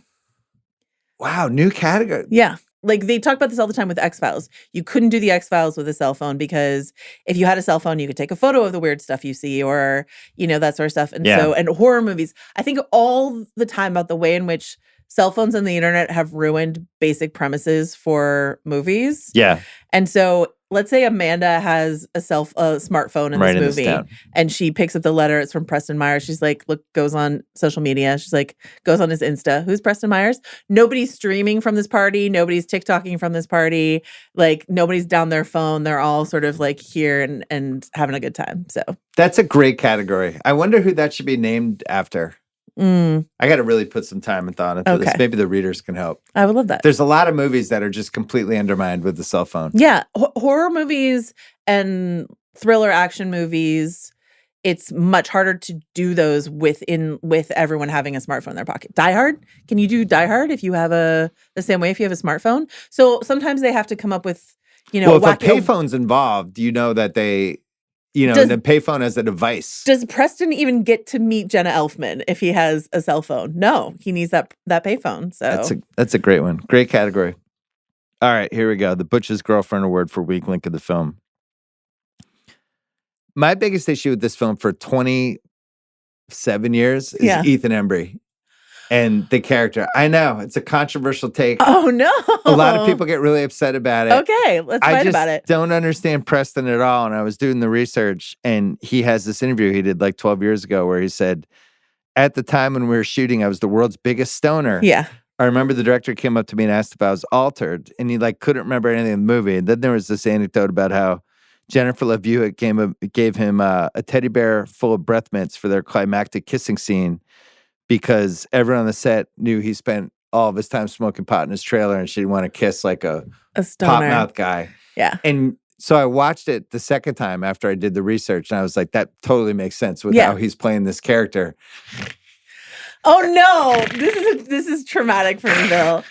Wow, new category. Yeah. Like they talk about this all the time with X-Files. You couldn't do the X-Files with a cell phone because if you had a cell phone, you could take a photo of the weird stuff you see or, that sort of stuff. And and horror movies, I think all the time about the way in which cell phones and the internet have ruined basic premises for movies. Yeah. And so let's say Amanda has a smartphone in this movie and she picks up the letter. It's from Preston Myers. She's like, goes on social media. She's like, goes on his Insta. Who's Preston Myers? Nobody's streaming from this party. Nobody's TikToking from this party. Like nobody's down their phone. They're all sort of like here and having a good time. So that's a great category. I wonder who that should be named after. I got to really put some time and thought into this. Maybe the readers can help. I would love that. There's a lot of movies that are just completely undermined with the cell phone. Yeah. Horror movies and thriller action movies, it's much harder to do those with everyone having a smartphone in their pocket. Die Hard? Can you do Die Hard if you have the same way if you have a smartphone? So sometimes they have to come up with, well, if a payphone's involved, that they... the payphone as a device. Does Preston even get to meet Jenna Elfman if he has a cell phone? No, he needs that payphone. So that's a great one. Great category. All right, here we go. The Butch's Girlfriend Award for weak link of the film. My biggest issue with this film for 27 years is Ethan Embry and the character. I know it's a controversial take. Oh no! A lot of people get really upset about it. Okay, let's fight about it. I just don't understand Preston at all. And I was doing the research, and he has this interview he did like 12 years ago where he said, "At the time when we were shooting, I was the world's biggest stoner." Yeah. I remember the director came up to me and asked if I was altered, and he couldn't remember anything in the movie. And then there was this anecdote about how Jennifer Love Hewitt gave him a teddy bear full of breath mints for their climactic kissing scene, because everyone on the set knew he spent all of his time smoking pot in his trailer and she didn't want to kiss like a pop mouth guy. Yeah. And so I watched it the second time after I did the research, and I was like, that totally makes sense with how he's playing this character. Oh no, this is traumatic for me, Bill.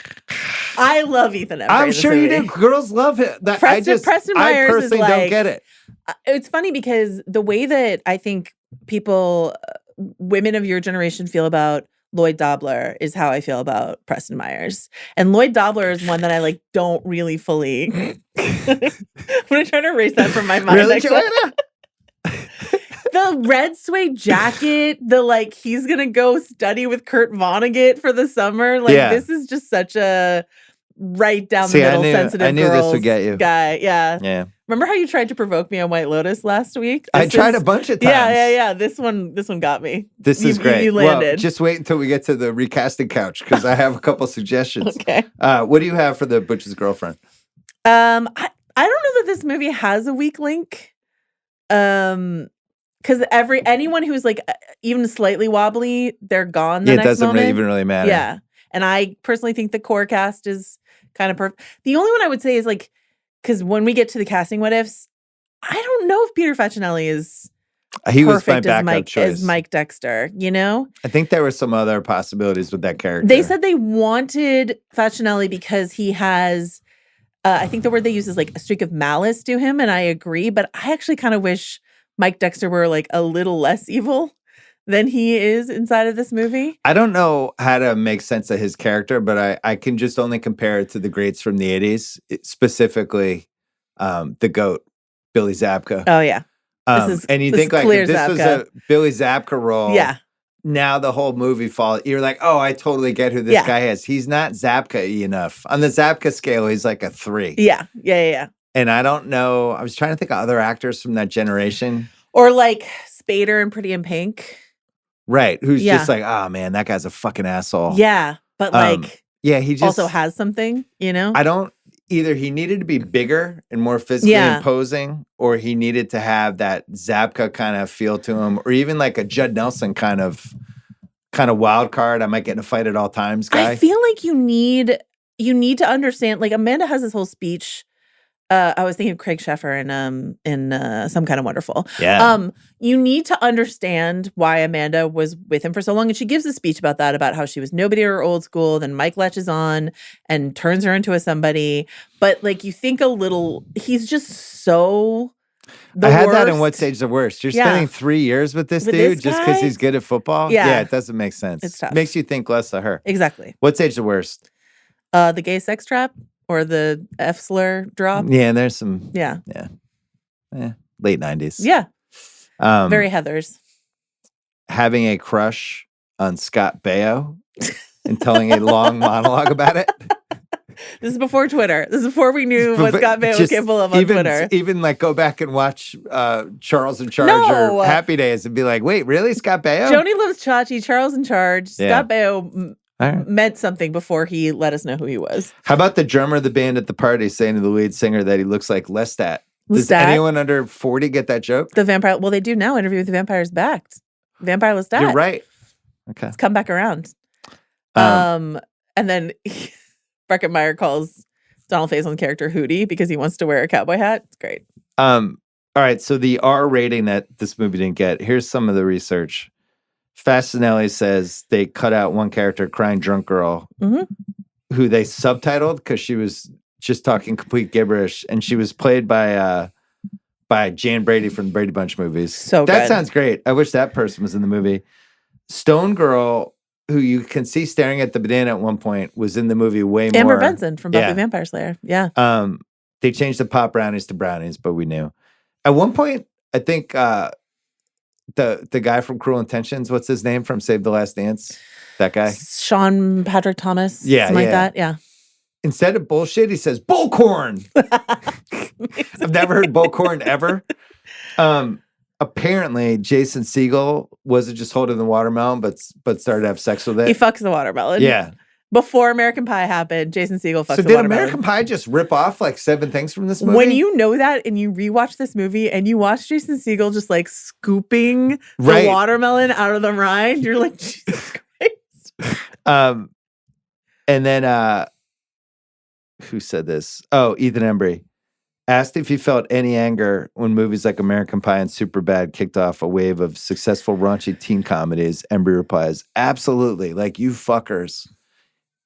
I love Ethan Embry. I'm sure you do. Girls love it. Preston Myers I personally don't get it. It's funny because the way that I think people... women of your generation feel about Lloyd Dobler is how I feel about Preston Myers. And Lloyd Dobler is one that I don't really fully. I'm gonna try to erase that from my mind. Really, Joanna? The red suede jacket, he's gonna go study with Kurt Vonnegut for the summer. This is just such a right down the middle sensitive I knew girls this would get you. Guy. Yeah. Yeah. Remember how you tried to provoke me on White Lotus last week? I tried a bunch of times. Yeah. This one got me. This is great. You landed. Well, just wait until we get to the recasting couch because I have a couple suggestions. Okay. What do you have for the Butch's Girlfriend? I don't know that this movie has a weak link. Because anyone who's even slightly wobbly, they're gone. It doesn't even really matter. Yeah, and I personally think the core cast is kind of perfect. The only one I would say is because when we get to the casting what ifs, I don't know if Peter Facinelli is perfect as Mike Dexter. I think there were some other possibilities with that character. They said they wanted Facinelli because he has I think the word they use is like a streak of malice to him, and I agree. But I actually kind of wish Mike Dexter were like a little less evil than he is inside of this movie. I don't know how to make sense of his character, but I can just only compare it to the greats from the 80s, specifically the GOAT, Billy Zabka. Oh, yeah. And you think like if this was a Billy Zabka role, yeah. Now the whole movie falls. You're like, oh, I totally get who this guy is. He's not Zabka-y enough. On the Zabka scale, he's like a 3. Yeah. Yeah. And I don't know. I was trying to think of other actors from that generation. Or like Spader in Pretty in Pink. Right. Who's just like, oh, man, that guy's a fucking asshole. Yeah. But like, he just also has something, you know? I don't. Either he needed to be bigger and more physically imposing, or he needed to have that Zabka kind of feel to him, or even like a Judd Nelson kind of wild card. I might get in a fight at all times guy. I feel like you need to understand. Like Amanda has this whole speech. I was thinking of Craig Sheffer in Some Kind of Wonderful. Yeah. You need to understand why Amanda was with him for so long. And she gives a speech about that, about how she was nobody at her old school. Then Mike latches on and turns her into a somebody. But like you think a little, he's just so the I had worst. that in What Stage the Worst. You're spending 3 years with this dude just because he's good at football? Yeah. It doesn't make sense. It's tough. Makes you think less of her. Exactly. What Stage the Worst? The gay sex trap. Or the F slur drop. Yeah, and there's some. Yeah. Late 90s. Yeah. Very Heathers. Having a crush on Scott Baio and telling a long monologue about it. This is before Twitter. This is before we knew what Scott Baio was capable of on Twitter. Even like go back and watch Charles in Charge or Happy Days and be like, wait, really? Scott Baio? Joni loves Chachi, Charles in Charge. Scott Baio meant something before he let us know who he was. How about the drummer of the band at the party saying to the lead singer that he looks like Lestat? Does anyone under 40 get that joke? The vampire. Well, they do now. Interview with the Vampire's back. Vampire Lestat. You're right. Okay. It's come back around. And then Breckin Meyer calls Donald Faison's character Hootie because he wants to wear a cowboy hat. It's great. All right. So the R rating that this movie didn't get. Here's some of the research. Fasinelli says they cut out one character, crying drunk girl, who they subtitled because she was just talking complete gibberish, and she was played by Jan Brady from the Brady Bunch movies. So that good. Sounds great. I wish that person was in the movie. Stone Girl, who you can see staring at the banana at one point, was in the movie way more. Amber Benson from Buffy Vampire Slayer. Yeah. They changed the pop brownies to brownies, but we knew. At one point, I think the guy from Cruel Intentions, what's his name from Save the Last Dance? That guy? Sean Patrick Thomas. Yeah. Something like that. Yeah. Instead of bullshit, he says bullcorn. I've never heard bullcorn ever. Apparently, Jason Segel wasn't just holding the watermelon, but started to have sex with it. He fucks the watermelon. Yeah. Before American Pie happened, Jason Segel fucks So the did watermelon. American Pie just rip off like 7 things from this movie? When you know that and you rewatch this movie and you watch Jason Segel just like scooping the watermelon out of the rind, you're like, Jesus Christ. And then who said this? Oh, Ethan Embry. Asked if he felt any anger when movies like American Pie and Superbad kicked off a wave of successful raunchy teen comedies. Embry replies, absolutely. Like, you fuckers.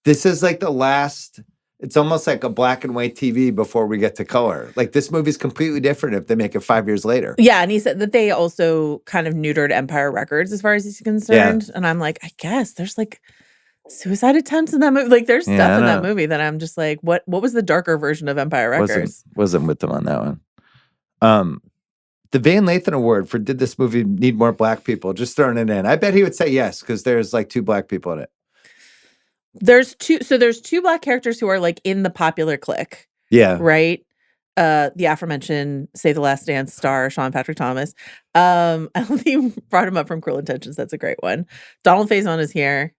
This is like the last, it's almost like a black and white TV before we get to color. Like, this movie's completely different if they make it 5 years later. Yeah, and he said that they also kind of neutered Empire Records as far as he's concerned. Yeah. And I'm like, I guess there's like suicide attempts in that movie. Like, there's stuff in that movie that I'm just like, what was the darker version of Empire Records? Wasn't with them on that one. The Van Lathan Award for did this movie need more black people? Just throwing it in. I bet he would say yes, because there's like 2 black people in it. There's 2 black characters who are like in the popular clique. Yeah. Right? The aforementioned Save the Last Dance star, Sean Patrick Thomas. I don't think you brought him up from Cruel Intentions. That's a great one. Donald Faison is here.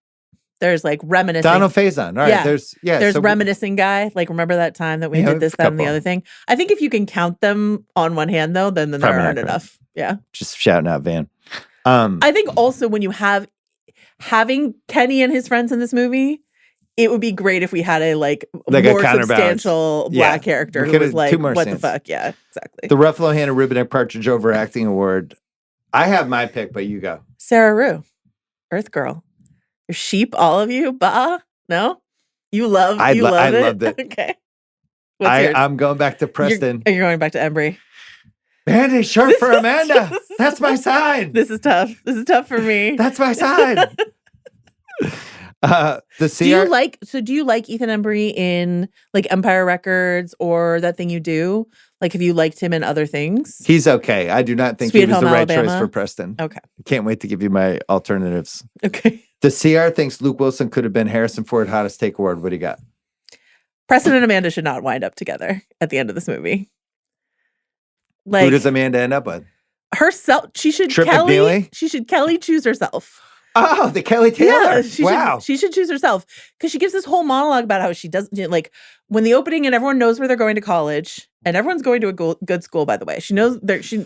There's like reminiscing. Donald Faison. All right. There's reminiscing guy. Like, remember that time that we did this, that, and the other thing? I think if you can count them on one hand, though, then there aren't enough. Yeah. Just shouting out Van. I think also when you having Kenny and his friends in this movie, it would be great if we had a more substantial black character who was like, what the fuck? Yeah, exactly. The Ruffalo Hannah Rubinek Partridge Overacting Award. I have my pick, but you go. Sarah Rue, Earth Girl. Your sheep, all of you, bah? No? You love it? I loved it. Okay. I'm going back to Preston. You're going back to Embry. Mandy, shirt for Amanda. That's my side. This is tough. This is tough for me. That's my side. Do you like Ethan Embry in like Empire Records or That Thing You Do? Like, have you liked him in other things? He's okay. I do not think Sweet he was Home the right Alabama? choice for Preston. Okay. Can't wait to give you my alternatives. Okay. The CR thinks Luke Wilson could have been Harrison Ford Hottest Take Award. What do you got? Preston and Amanda should not wind up together at the end of this movie. Like, who does Amanda end up with? Herself. She should Trip Kelly. McNeely? She should Kelly choose herself. Oh, the Kelly Taylor. Yeah, she should choose herself because she gives this whole monologue about how she doesn't like when the opening and everyone knows where they're going to college and everyone's going to a good school. By the way,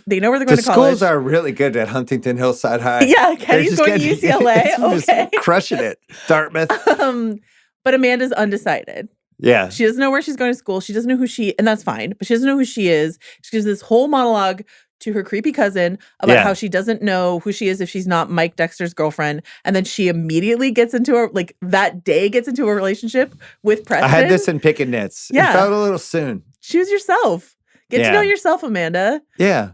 they know where they're going to college. The schools are really good at Huntington Hillside High. Yeah, Kenny's going to UCLA. Okay, crushing it. Dartmouth. But Amanda's undecided. Yeah, she doesn't know where she's going to school. She doesn't know and that's fine. But she doesn't know who she is. She gives this whole monologue to her creepy cousin about how she doesn't know who she is if she's not Mike Dexter's girlfriend. And then she immediately gets into a relationship with Preston. I had this in Pickin' Knits. Yeah. It felt a little soon. Choose yourself. Get to know yourself, Amanda. Yeah.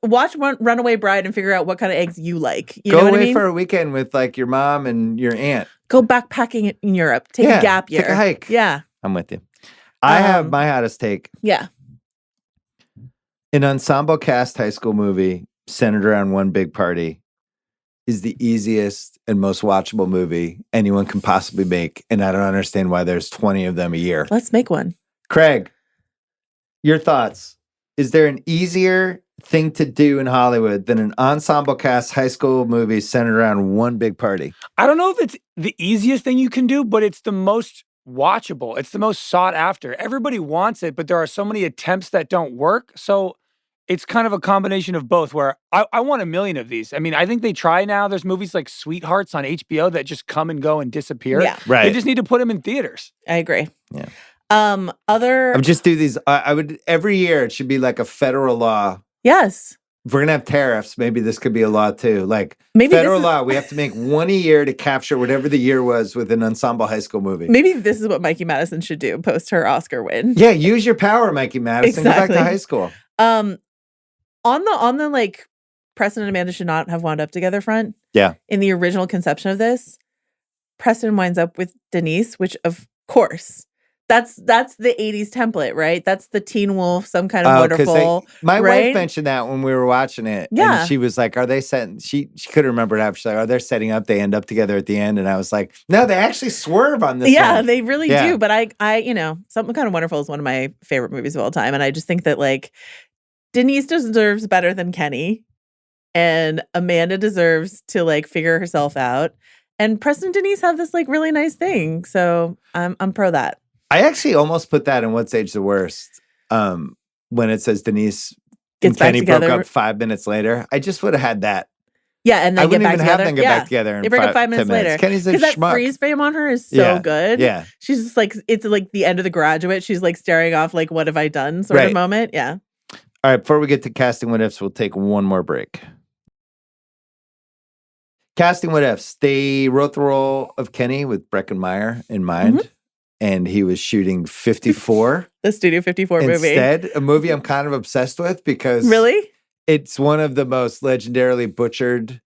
Watch Runaway Bride and figure out what kind of eggs you like. You Go know what away I mean? for a weekend with like your mom and your aunt. Go backpacking in Europe. Take a gap year. Take a hike. Yeah. I'm with you. I have my hottest take. Yeah. An ensemble cast high school movie centered around one big party is the easiest and most watchable movie anyone can possibly make. And I don't understand why there's 20 of them a year. Let's make one. Craig, your thoughts. Is there an easier thing to do in Hollywood than an ensemble cast high school movie centered around one big party? I don't know if it's the easiest thing you can do, but it's the most watchable. It's the most sought after. Everybody wants it, but there are so many attempts that don't work. So it's kind of a combination of both where I want a million of these. I mean, I think they try now. There's movies like Sweethearts on HBO that just come and go and disappear. Yeah. Right. They just need to put them in theaters. I agree. Yeah. I would just do these. I would every year. It should be like a federal law. Yes. If we're gonna have tariffs, maybe this could be a law too. Like maybe federal law, we have to make one a year to capture whatever the year was with an ensemble high school movie. Maybe this is what Mikey Madison should do post her Oscar win. Yeah, use your power, Mikey Madison. Exactly. Go back to high school. On the like Preston and Amanda should not have wound up together front. Yeah. In the original conception of this, Preston winds up with Denise, which of course that's the 80s template, right? That's the Teen Wolf, some kind of wonderful. My right? wife mentioned that when we were watching it. Yeah. And she was like, are they setting, she couldn't remember it after. She's like, are they setting up? They end up together at the end. And I was like, no, they actually swerve on this. Yeah, one. they really do. But I, Something Kind of Wonderful is one of my favorite movies of all time. And I just think that like Denise deserves better than Kenny. And Amanda deserves to like figure herself out. And Preston and Denise have this like really nice thing. So I'm pro that. I actually almost put that in What's Age the Worst when it says Denise Gets and Kenny back together. broke up 5 minutes later. I just would have had that. Yeah, and then I wouldn't get back even together. have them get back together. They break up 5 minutes later. Kenny's a because that schmuck. freeze frame on her is so good. Yeah, she's just like it's like the end of The Graduate. She's like staring off like what have I done sort of moment. Yeah. All right, before we get to casting what ifs, we'll take one more break. Casting what ifs. They wrote the role of Kenny with Breckenmeyer in mind, and he was shooting 54. The Studio 54 movie. Instead, a movie I'm kind of obsessed with because really, it's one of the most legendarily butchered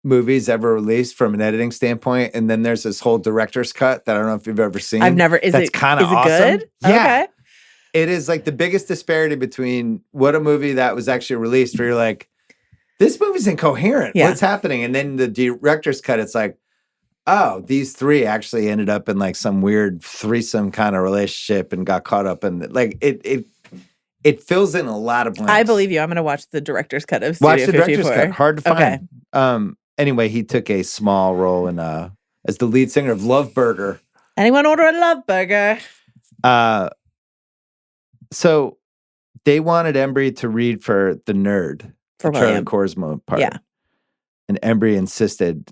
movies ever released from an editing standpoint. And then there's this whole director's cut that I don't know if you've ever seen. I've never. That's kind of awesome. Good? Yeah. Okay. It is like the biggest disparity between what a movie that was actually released where you're like, this movie's incoherent. Yeah. What's happening? And then the director's cut, it's like, oh, these three actually ended up in like some weird threesome kind of relationship and got caught up in like it fills in a lot of blanks. I believe you. I'm going to watch the director's cut of Watch Studio the director's 54. cut. Hard to find. Okay. Anyway, he took a small role in as the lead singer of Love Burger. Anyone order a Love Burger? So they wanted Embry to read for the nerd, For the Charlie William. Korsmo part. Yeah. And Embry insisted.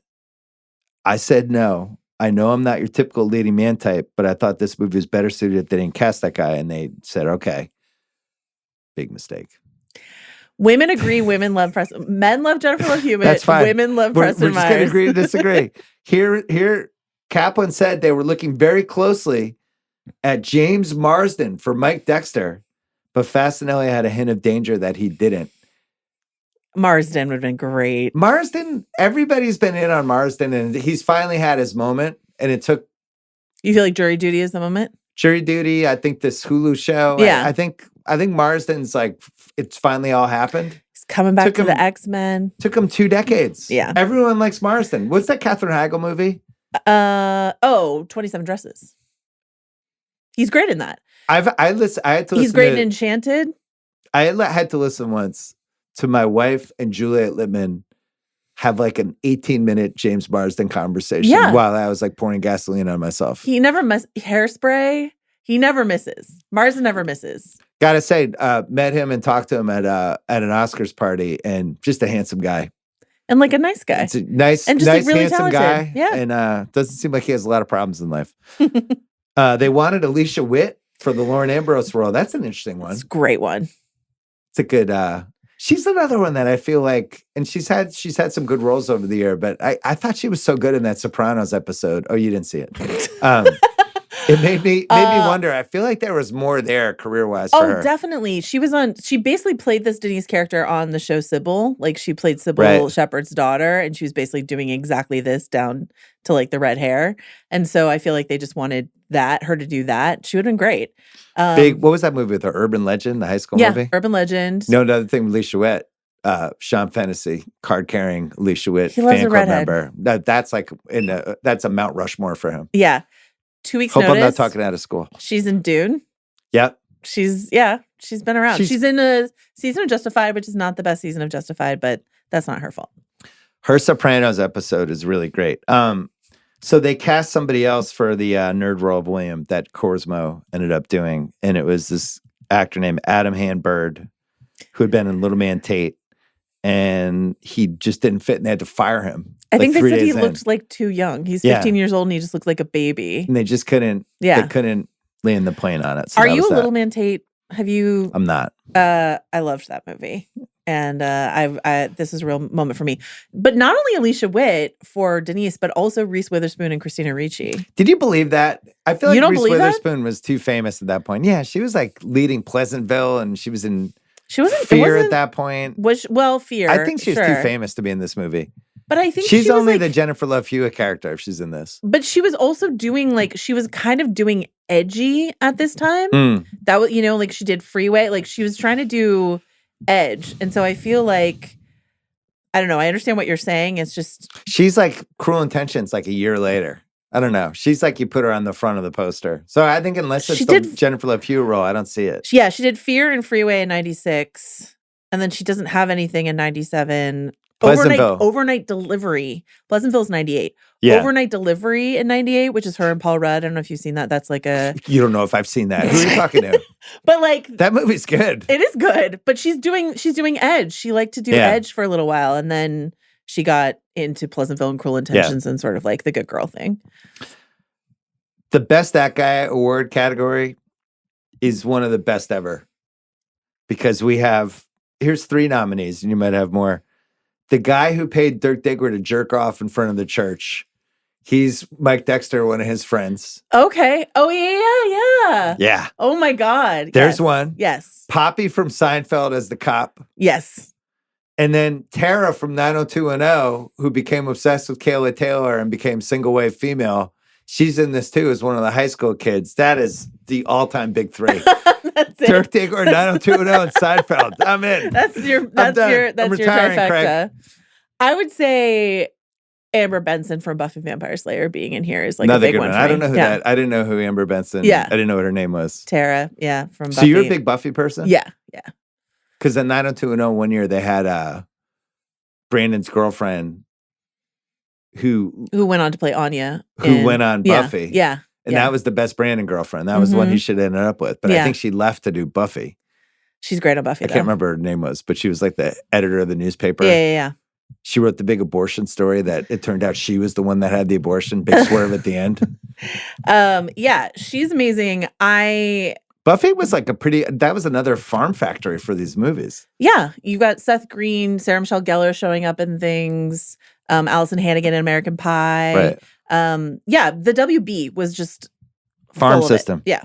I said no. I know I'm not your typical leading man type, but I thought this movie was better suited if they didn't cast that guy. And they said, okay. Big mistake. Women agree. Women love Preston. Men love Jennifer Love Hewitt. That's fine. Women love We're Preston just going to Myers. agree to disagree. Here, Kaplan said they were looking very closely at James Marsden for Mike Dexter, but Fasinelli had a hint of danger that he didn't. Marsden would have been great. Marsden, everybody's been in on Marsden, and he's finally had his moment, and it took... You feel like Jury Duty is the moment? Jury Duty, I think this Hulu show. Yeah. I think Marsden's like, it's finally all happened. He's coming back to the X-Men. Took him 2 decades. Yeah. Everyone likes Marsden. What's that Katherine Heigl movie? 27 Dresses. He's great in that. I had to listen. He's great in Enchanted. I had to listen once to my wife and Juliet Littman have like an 18-minute James Marsden conversation while I was like pouring gasoline on myself. He never Hairspray. He never misses. Marsden never misses. Gotta say, met him and talked to him at an Oscars party, and just a handsome guy. And like a nice guy. It's a nice, and just nice, like really handsome talented. guy. Yeah. And doesn't seem like he has a lot of problems in life. They wanted Alicia Witt for the Lauren Ambrose role. That's an interesting one. It's a great one. It's a good she's another one that I feel like, and she's had some good roles over the year, but I thought she was so good in that Sopranos episode. Oh, you didn't see it. It made me wonder. I feel like there was more there career-wise for her. Oh, definitely. She basically played this Denise character on the show Sybil. Like she played Sybil Shepherd's daughter, and she was basically doing exactly this down to like the red hair. And so I feel like they just wanted her to do that. She would have been great. What was that movie with her? Urban Legend, the high school movie? Urban Legend. No, another thing with Alicia Witt. Sean Fennessy, card-carrying Alicia Witt, he loves fan a club redhead. member. That's like that's a Mount Rushmore for him. Yeah. 2 weeks Hope notice. I'm not talking out of school. She's in Dune. Yep. She's been around. She's in a season of Justified, which is not the best season of Justified, but that's not her fault. Her Sopranos episode is really great. So they cast somebody else for the nerd role of William that Cosmo ended up doing, and it was this actor named Adam Hanbird, who had been in Little Man Tate, and he just didn't fit, and they had to fire him. I think they said he in. looked like too young. He's 15 years old, and he just looked like a baby. And they just couldn't. They couldn't land the plane on it. So Are you a Little Man Tate? Have you? I'm not. I loved that movie, and this is a real moment for me. But not only Alicia Witt for Denise, but also Reese Witherspoon and Christina Ricci. Did you believe that? I feel You like don't Reese believe that? Witherspoon was too famous at that point. Yeah, she was like leading Pleasantville, and she was in wasn't Fear at that point. Fear. I think she was too famous to be in this movie. But I think she's she was only like, the Jennifer Love Hewitt character if she's in this. But she was also doing she was kind of doing edgy at this time. That was, like she did Freeway. Like she was trying to do edge. And so I feel like, I don't know. I understand what you're saying. It's just. She's like Cruel Intentions like a year later. I don't know. She's like you put her on the front of the poster. So I think unless it's the Jennifer Love Hewitt role, I don't see it. Yeah, she did Fear and Freeway in 96. And then she doesn't have anything in 97. Overnight Delivery. Pleasantville's 98. Yeah. Overnight Delivery in 98, which is her and Paul Rudd. I don't know if you've seen that. That's like a. You don't know if I've seen that. Who are you talking to? But like that movie's good. It is good. But she's doing Edge. She liked to do Edge for a little while, and then she got into Pleasantville and Cruel Intentions and sort of like the good girl thing. The Best That Guy award category is one of the best ever. Because here's 3 nominees, and you might have more. The guy who paid Dirk Diggler to jerk off in front of the church. He's Mike Dexter, one of his friends. Okay. Oh, yeah. Yeah. Oh, my God. There's one. Yes. Poppy from Seinfeld as the cop. Yes. And then Tara from 90210, who became obsessed with Kayla Taylor and became single wave female. She's in this, too, as one of the high school kids. That is the all-time big 3. That's it. Dirk Diggler, 90210, and Seinfeld. I'm in. That's your retiring, trifecta. Craig. I would say Amber Benson from Buffy Vampire Slayer being in here is like another a big good one. I don't know who that. I didn't know who Amber Benson. Yeah. I didn't know what her name was. Tara. Yeah, from Buffy. So you're a big Buffy person? Yeah. Because in 90210 one year they had Brandon's girlfriend who went on to play Anya. Who went on Buffy. Yeah. And that was the best Brandon girlfriend. That was the one he should have ended up with. But I think she left to do Buffy. She's great on Buffy. I can't remember what her name was, but she was like the editor of the newspaper. Yeah. She wrote the big abortion story that it turned out she was the one that had the abortion. Big swerve at the end. Yeah, she's amazing. Buffy was like that was another farm factory for these movies. Yeah. You got Seth Green, Sarah Michelle Gellar showing up in things, Allison Hannigan in American Pie. Right. Yeah, the WB was just Farm full of it. system. Yeah.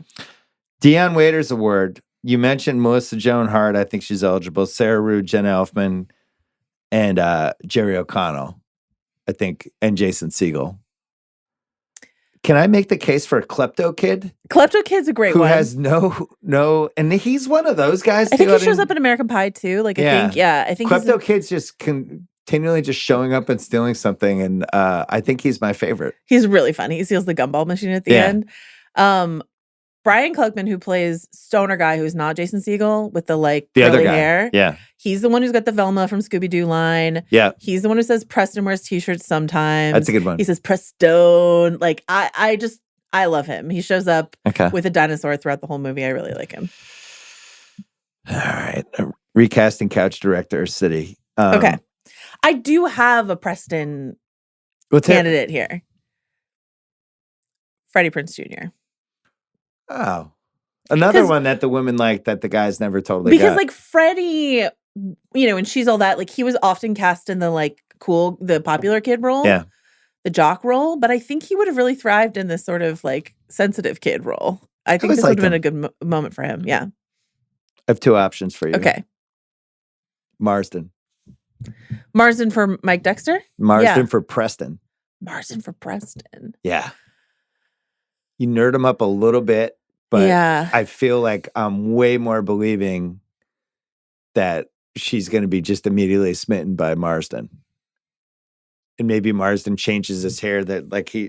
Dion Waiters Award. You mentioned Melissa Joan Hart. I think she's eligible. Sarah Rue, Jenna Elfman, and Jerry O'Connell, I think, and Jason Segel. Can I make the case for Klepto Kid? Klepto Kid's a great one. Who has no, and he's one of those guys. I think he shows up in American Pie too. Like I think Klepto Kid's just continually just showing up and stealing something, and I think he's my favorite. He's really funny. He steals the gumball machine at the end. Brian Klugman, who plays Stoner guy, who's not Jason Segel, with the curly hair. Yeah. He's the one who's got the Velma from Scooby-Doo line. Yeah. He's the one who says Preston wears t-shirts sometimes. That's a good one. He says Prestone. Like, I love him. He shows up with a dinosaur throughout the whole movie. I really like him. All right. Recasting couch director city. Okay. I do have a Preston candidate here. Freddie Prinze Jr. Oh, another one that the women like that the guys never totally because got. like Freddie, and she's all that. Like he was often cast in the the popular kid role, the jock role. But I think he would have really thrived in this sort of sensitive kid role. I think this would have been a good moment for him. Yeah. I have two options for you. Okay. Marsden for Mike Dexter. Marsden for Preston. Marsden for Preston. Yeah. You nerd him up a little bit, but I feel like I'm way more believing that she's going to be just immediately smitten by Marsden. And maybe Marsden changes his hair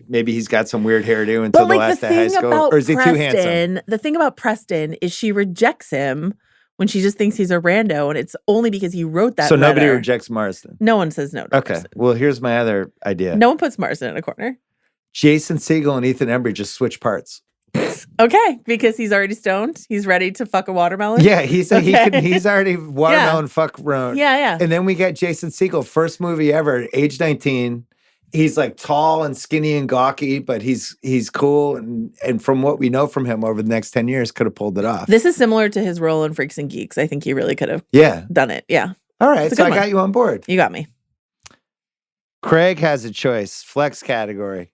maybe he's got some weird hairdo until the last day of high school. Or is he too handsome? The thing about Preston is she rejects him when she just thinks he's a rando, and it's only because he wrote that So nobody letter. rejects Marsden? No one says no to Okay. Marsden. Well, here's my other idea. No one puts Marsden in a corner. Jason Segel and Ethan Embry just switch parts. Okay, because he's already stoned. He's ready to fuck a watermelon. Yeah, he's already watermelon fuck road. Yeah. And then we get Jason Segel, first movie ever, age 19. He's tall and skinny and gawky, but he's cool. And from what we know from him over the next 10 years, could have pulled it off. This is similar to his role in Freaks and Geeks. I think he really could have done it. Yeah. All right, so I got you on board. You got me. Craig has a choice. Flex category.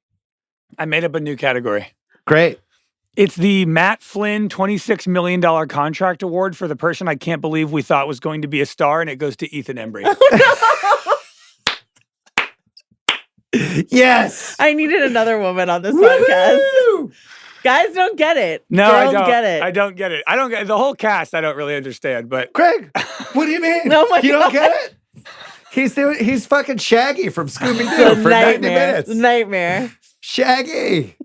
I made up a new category. Great. It's the Matt Flynn $26 million contract award for the person I can't believe we thought was going to be a star, and it goes to Ethan Embry. Yes. I needed another woman on this podcast. Guys don't get it. No, Girls I don't get it. I don't get it. I don't get the whole cast. I don't really understand. But Craig, what do you mean? Oh my you don't God. get it? He's fucking Shaggy from Scooby-Doo for 90 minutes. Nightmare. Shaggy.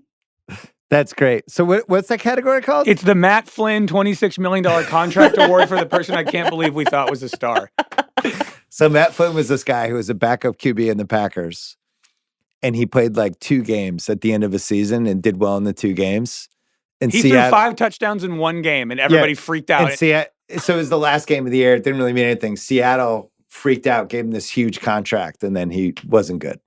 That's great. So what's that category called? It's the Matt Flynn $26 million contract award for the person I can't believe we thought was a star. So Matt Flynn was this guy who was a backup QB in the Packers. And he played 2 games at the end of a season and did well in the 2 games. And he threw 5 touchdowns in 1 game, and everybody freaked out. So it was the last game of the year. It didn't really mean anything. Seattle freaked out, gave him this huge contract, and then he wasn't good.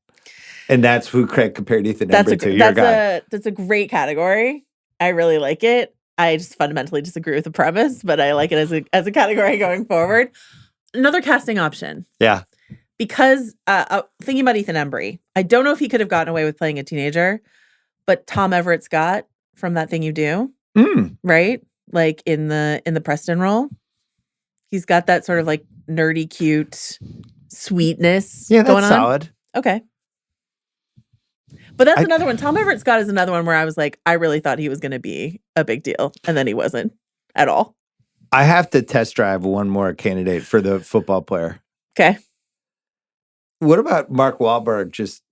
And that's who Craig compared Ethan Embry to. Your guy. That's a great category. I really like it. I just fundamentally disagree with the premise, but I like it as a category going forward. Another casting option. Yeah. Because thinking about Ethan Embry, I don't know if he could have gotten away with playing a teenager, but Tom Everett Scott from That Thing You Do, right? Like in the Preston role, he's got that sort of nerdy, cute sweetness. Yeah, that's going on. solid. Okay. But that's another one. Tom Everett Scott is another one where I was like, I really thought he was going to be a big deal. And then he wasn't at all. I have to test drive one more candidate for the football player. Okay. What about Mark Wahlberg, just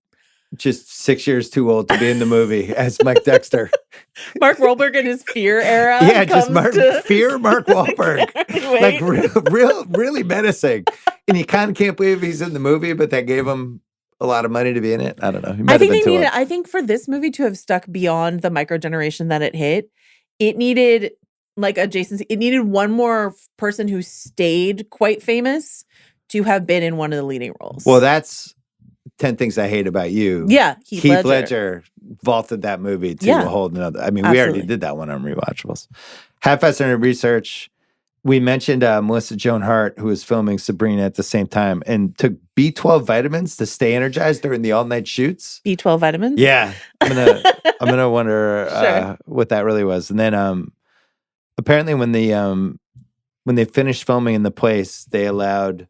6 years too old to be in the movie as Mike Dexter? Mark Wahlberg in his Fear era. Yeah, just Mark Wahlberg. Really menacing. And you kind of can't believe he's in the movie, but that gave him a lot of money to be in it. I don't know. I think for this movie to have stuck beyond the microgeneration that it hit, it needed it needed one more person who stayed quite famous to have been in one of the leading roles. Well, that's 10 Things I Hate About You. Yeah, Heath Ledger vaulted that movie to a whole nother. I mean, we already did that one on Rewatchables. Half-Assed Research, we mentioned Melissa Joan Hart, who was filming Sabrina at the same time and took B12 vitamins to stay energized during the all-night shoots. B12 vitamins? Yeah. I'm gonna wonder what that really was. And then apparently when they finished filming in the place, they allowed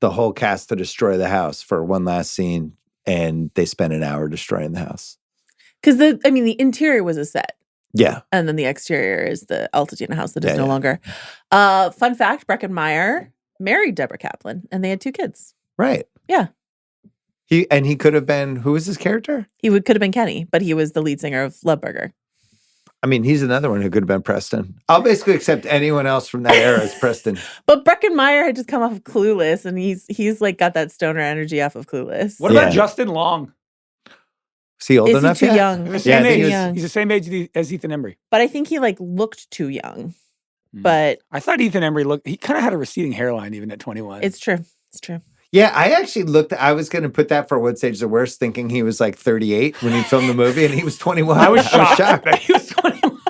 the whole cast to destroy the house for one last scene, and they spent an hour destroying the house. Because the interior was a set. Yeah. And then the exterior is the Altadena house that is no longer. Fun fact, Breckin Meyer married Deborah Kaplan, and they had 2 kids. Right. Yeah. He could have been, who was his character? Could have been Kenny, but he was the lead singer of Love Burger. I mean, he's another one who could have been Preston. I'll basically accept anyone else from that era as Preston. But Breckin Meyer had just come off of Clueless, and he's like got that stoner energy off of Clueless. What about Justin Long? Is he old Is enough he too yet? young? He's the same age as Ethan Embry. But I think he looked too young. But I thought Ethan Embry he kind of had a receding hairline even at 21. It's true. It's true. Yeah, I actually I was going to put that for What Stage the Worst, thinking he was like 38 when he filmed the movie, and he was 21. I was shocked that he was 21.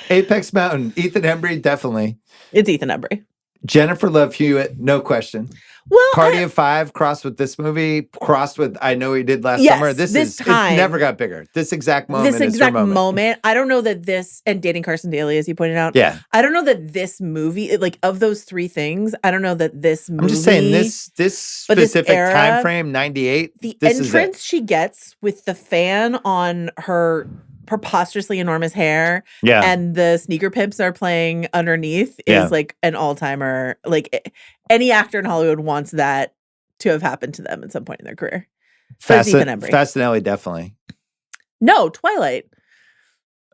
Apex Mountain, Ethan Embry, definitely. It's Ethan Embry. Jennifer Love Hewitt, no question. Well, Party of Five crossed with this movie, crossed with I Know He Did Last Summer. It never got bigger. This exact moment is her moment. I don't know that this, and Dating Carson Daly, as you pointed out. Yeah. I don't know that this movie, of those 3 things, I don't know that this movie. I'm just saying this specific time frame, 98. The entrance she gets with the fan on her preposterously enormous hair, and the sneaker pimps are playing underneath is like an all-timer. Like any actor in Hollywood wants that to have happened to them at some point in their career. Fasinelli, definitely. No, Twilight.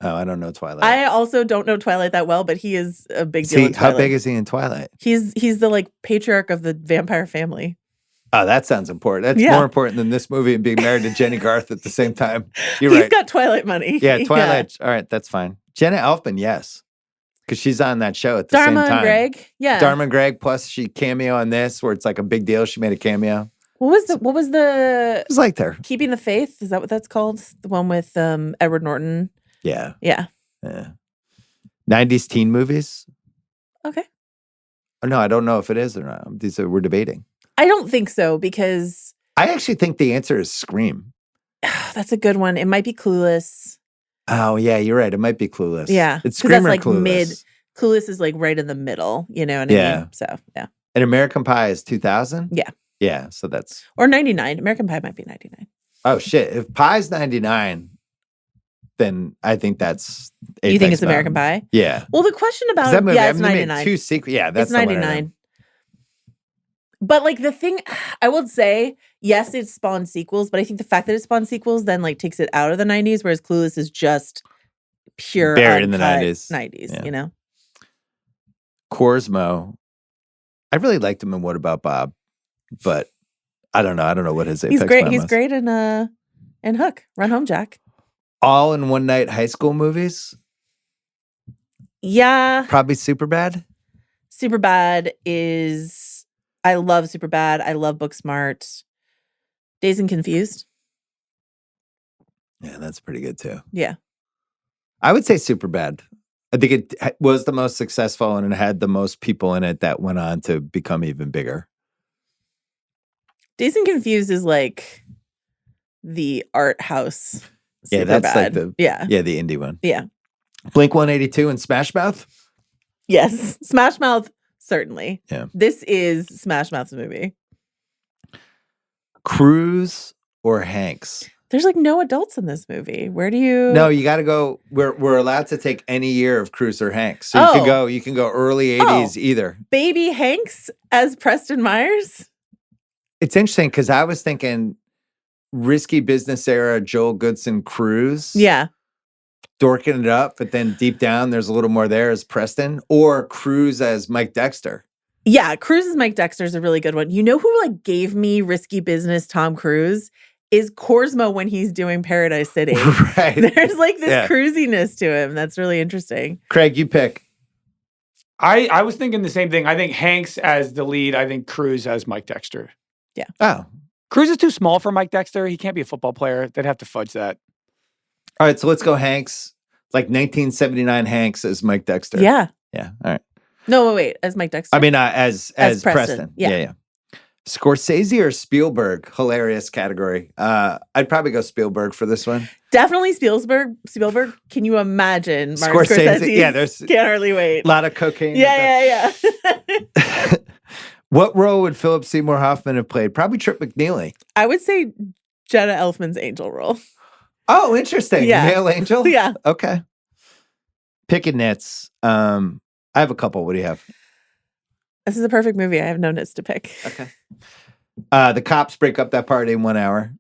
Oh, I don't know Twilight. I also don't know Twilight that well, but he is a big deal in Twilight. How big is he in Twilight? He's the patriarch of the vampire family. Oh, that sounds important. That's more important than this movie and being married to Jenny Garth at the same time. You're right. He's got Twilight money. Yeah, Twilight. Yeah. All right, that's fine. Jenna Elfman, yes. Because she's on that show at the same time. Dharma and Greg. Yeah. Dharma and Greg, plus she cameo on this where it's like a big deal. She made a cameo. What was the It was like her. Keeping the Faith? Is that what that's called? The one with Edward Norton? Yeah. Yeah. 90s teen movies? Okay. Oh, no, I don't know if it is or not. We're debating. I don't think so, because I actually think the answer is Scream. That's a good one. It might be Clueless. Oh, yeah, you're right. It might be Clueless. Yeah. It's Scream or Clueless. Clueless is right in the middle. You know what I mean? So, yeah. And American Pie is 2000? Yeah. Yeah, so that's... Or 99. American Pie might be 99. Oh, shit. If Pie's 99, then I think that's... You think it's American Pie? Yeah. Well, the question about... That movie, it's 99. Two sequels. Yeah, that's it's 99. But the thing, I would say, yes, it spawned sequels, but I think the fact that it spawned sequels then takes it out of the 90s, whereas Clueless is just pure buried in the 90s. You know? Korsmo. I really liked him in What About Bob, but I don't know. I don't know what his apex plan was. He's great in Hook. Run Home, Jack. All in One Night high school movies? Yeah. Probably Superbad? Superbad is... I love Superbad. I love Booksmart. Dazed and Confused. Yeah, that's pretty good too. Yeah. I would say Superbad. I think it was the most successful and it had the most people in it that went on to become even bigger. Dazed and Confused is the art house. Yeah, that's Superbad. the the indie one. Yeah. Blink 182 and Smash Mouth? Yes. Smash Mouth. Certainly. Yeah. This is Smash Mouth's movie. Cruise or Hanks? There's no adults in this movie. Where do you... No, you got to go. We're allowed to take any year of Cruise or Hanks. So you can go early 80s either. Baby Hanks as Preston Myers? It's interesting because I was thinking Risky Business era Joel Goodson Cruise. Yeah. Dorking it up, but then deep down there's a little more there as Preston, or Cruise as Mike Dexter. Yeah, Cruise as Mike Dexter is a really good one. You know who gave me Risky Business Tom Cruise is Korsmo when he's doing Paradise City. Right. There's this cruisiness to him that's really interesting. Craig, you pick. I was thinking the same thing. I think Hanks as the lead. I think Cruise as Mike Dexter. Yeah. Oh. Cruise is too small for Mike Dexter. He can't be a football player. They'd have to fudge that. All right, so let's go Hanks. Like 1979 Hanks as Mike Dexter. Yeah. Yeah. All right. No, wait. As Mike Dexter. I mean, as Preston. Yeah. Yeah. Scorsese or Spielberg? Hilarious category. I'd probably go Spielberg for this one. Definitely Spielberg. Can you imagine Martin Scorsese? Yeah, there's Can't Hardly Wait. A lot of cocaine. Yeah. What role would Philip Seymour Hoffman have played? Probably Trip McNeely. I would say Jenna Elfman's Angel role. Oh, interesting. Yeah. Male Angel? Yeah. Okay. Picking nits. I have a couple. What do you have? This is a perfect movie. I have no nits to pick. Okay. The cops break up that party in 1 hour.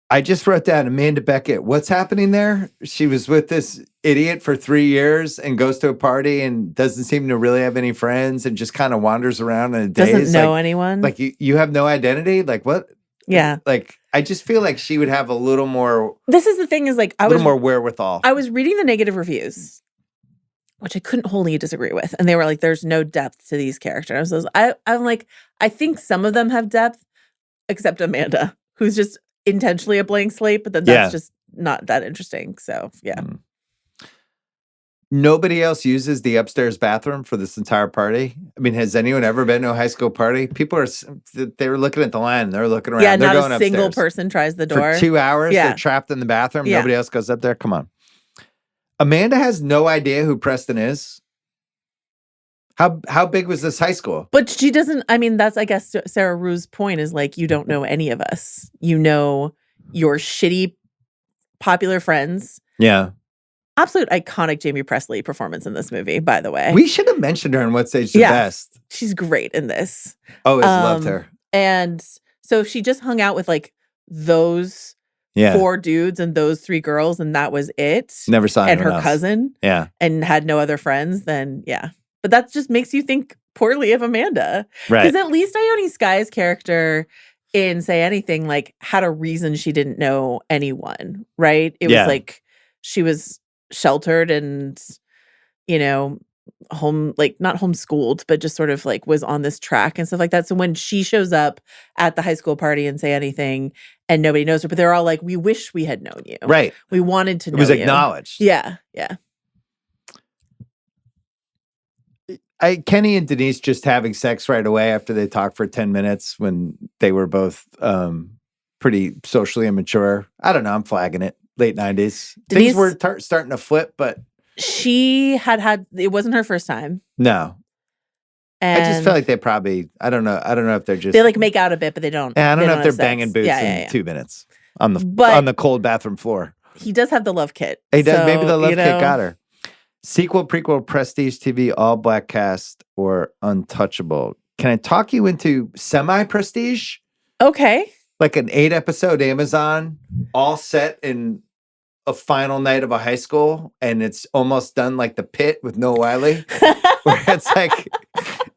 I just wrote down Amanda Beckett. What's happening there? She was with this idiot for 3 years and goes to a party and doesn't seem to really have any friends and just kind of wanders around in a daze. Doesn't know anyone. Like you have no identity? Like what? Yeah. Like I just feel like she would have a little more. This is the thing is like a little more wherewithal. I was reading the negative reviews, which I couldn't wholly disagree with. And they were like, there's no depth to these characters. I'm like, I think some of them have depth, except Amanda, who's just intentionally a blank slate, but then that's just not that interesting. So, yeah. Nobody else uses the upstairs bathroom for this entire party. I mean, has anyone ever been to a high school party? People they were looking at the line. They're looking around. Yeah, they're not going a single upstairs. person tries the door. For 2 hours, Yeah. they're trapped in the bathroom. Yeah. Nobody else goes up there. Come on. Amanda has no idea who Preston is. How big was this high school? But she doesn't, I mean, that's, I guess, Sarah Rue's point is like, you don't know any of us. You know your shitty popular friends. Yeah. Absolute iconic Jamie Presley performance in this movie, by the way. We should have mentioned her in What Stage the Best. She's great in this. Always loved her. And so she just hung out with like those 4 dudes and those 3 girls, and that was it. Never saw and anyone her else. cousin. Yeah. And had no other friends, then yeah. But that just makes you think poorly of Amanda. Right. Because at least Ione Skye's character in Say Anything like had a reason she didn't know anyone, right? It was like she was sheltered and, you know, not homeschooled, but just sort of like was on this track and stuff like that. So when she shows up at the high school party and Say Anything and nobody knows her, but they're all like, we wish we had known you. Right. We wanted to know you. It was you. acknowledged. Yeah. Kenny and Denise just having sex right away after they talked for 10 minutes when they were both pretty socially immature. I don't know. I'm flagging it. Late 90s. Denise, things were starting to flip, but she had it wasn't her first time. No. And I just feel like they probably, I don't know if they're just. They like make out a bit, but they don't. Yeah, I don't know if they're have banging sex. boots in 2 minutes on the cold bathroom floor. He does have the love kit. He does. So, Maybe the love kit got her. Sequel, prequel, prestige TV, all black cast, or untouchable. Can I talk you into semi-prestige? Okay. Like an 8-episode Amazon, all set in a final night of a high school, and it's almost done like The Pit with Noah Wiley, where it's like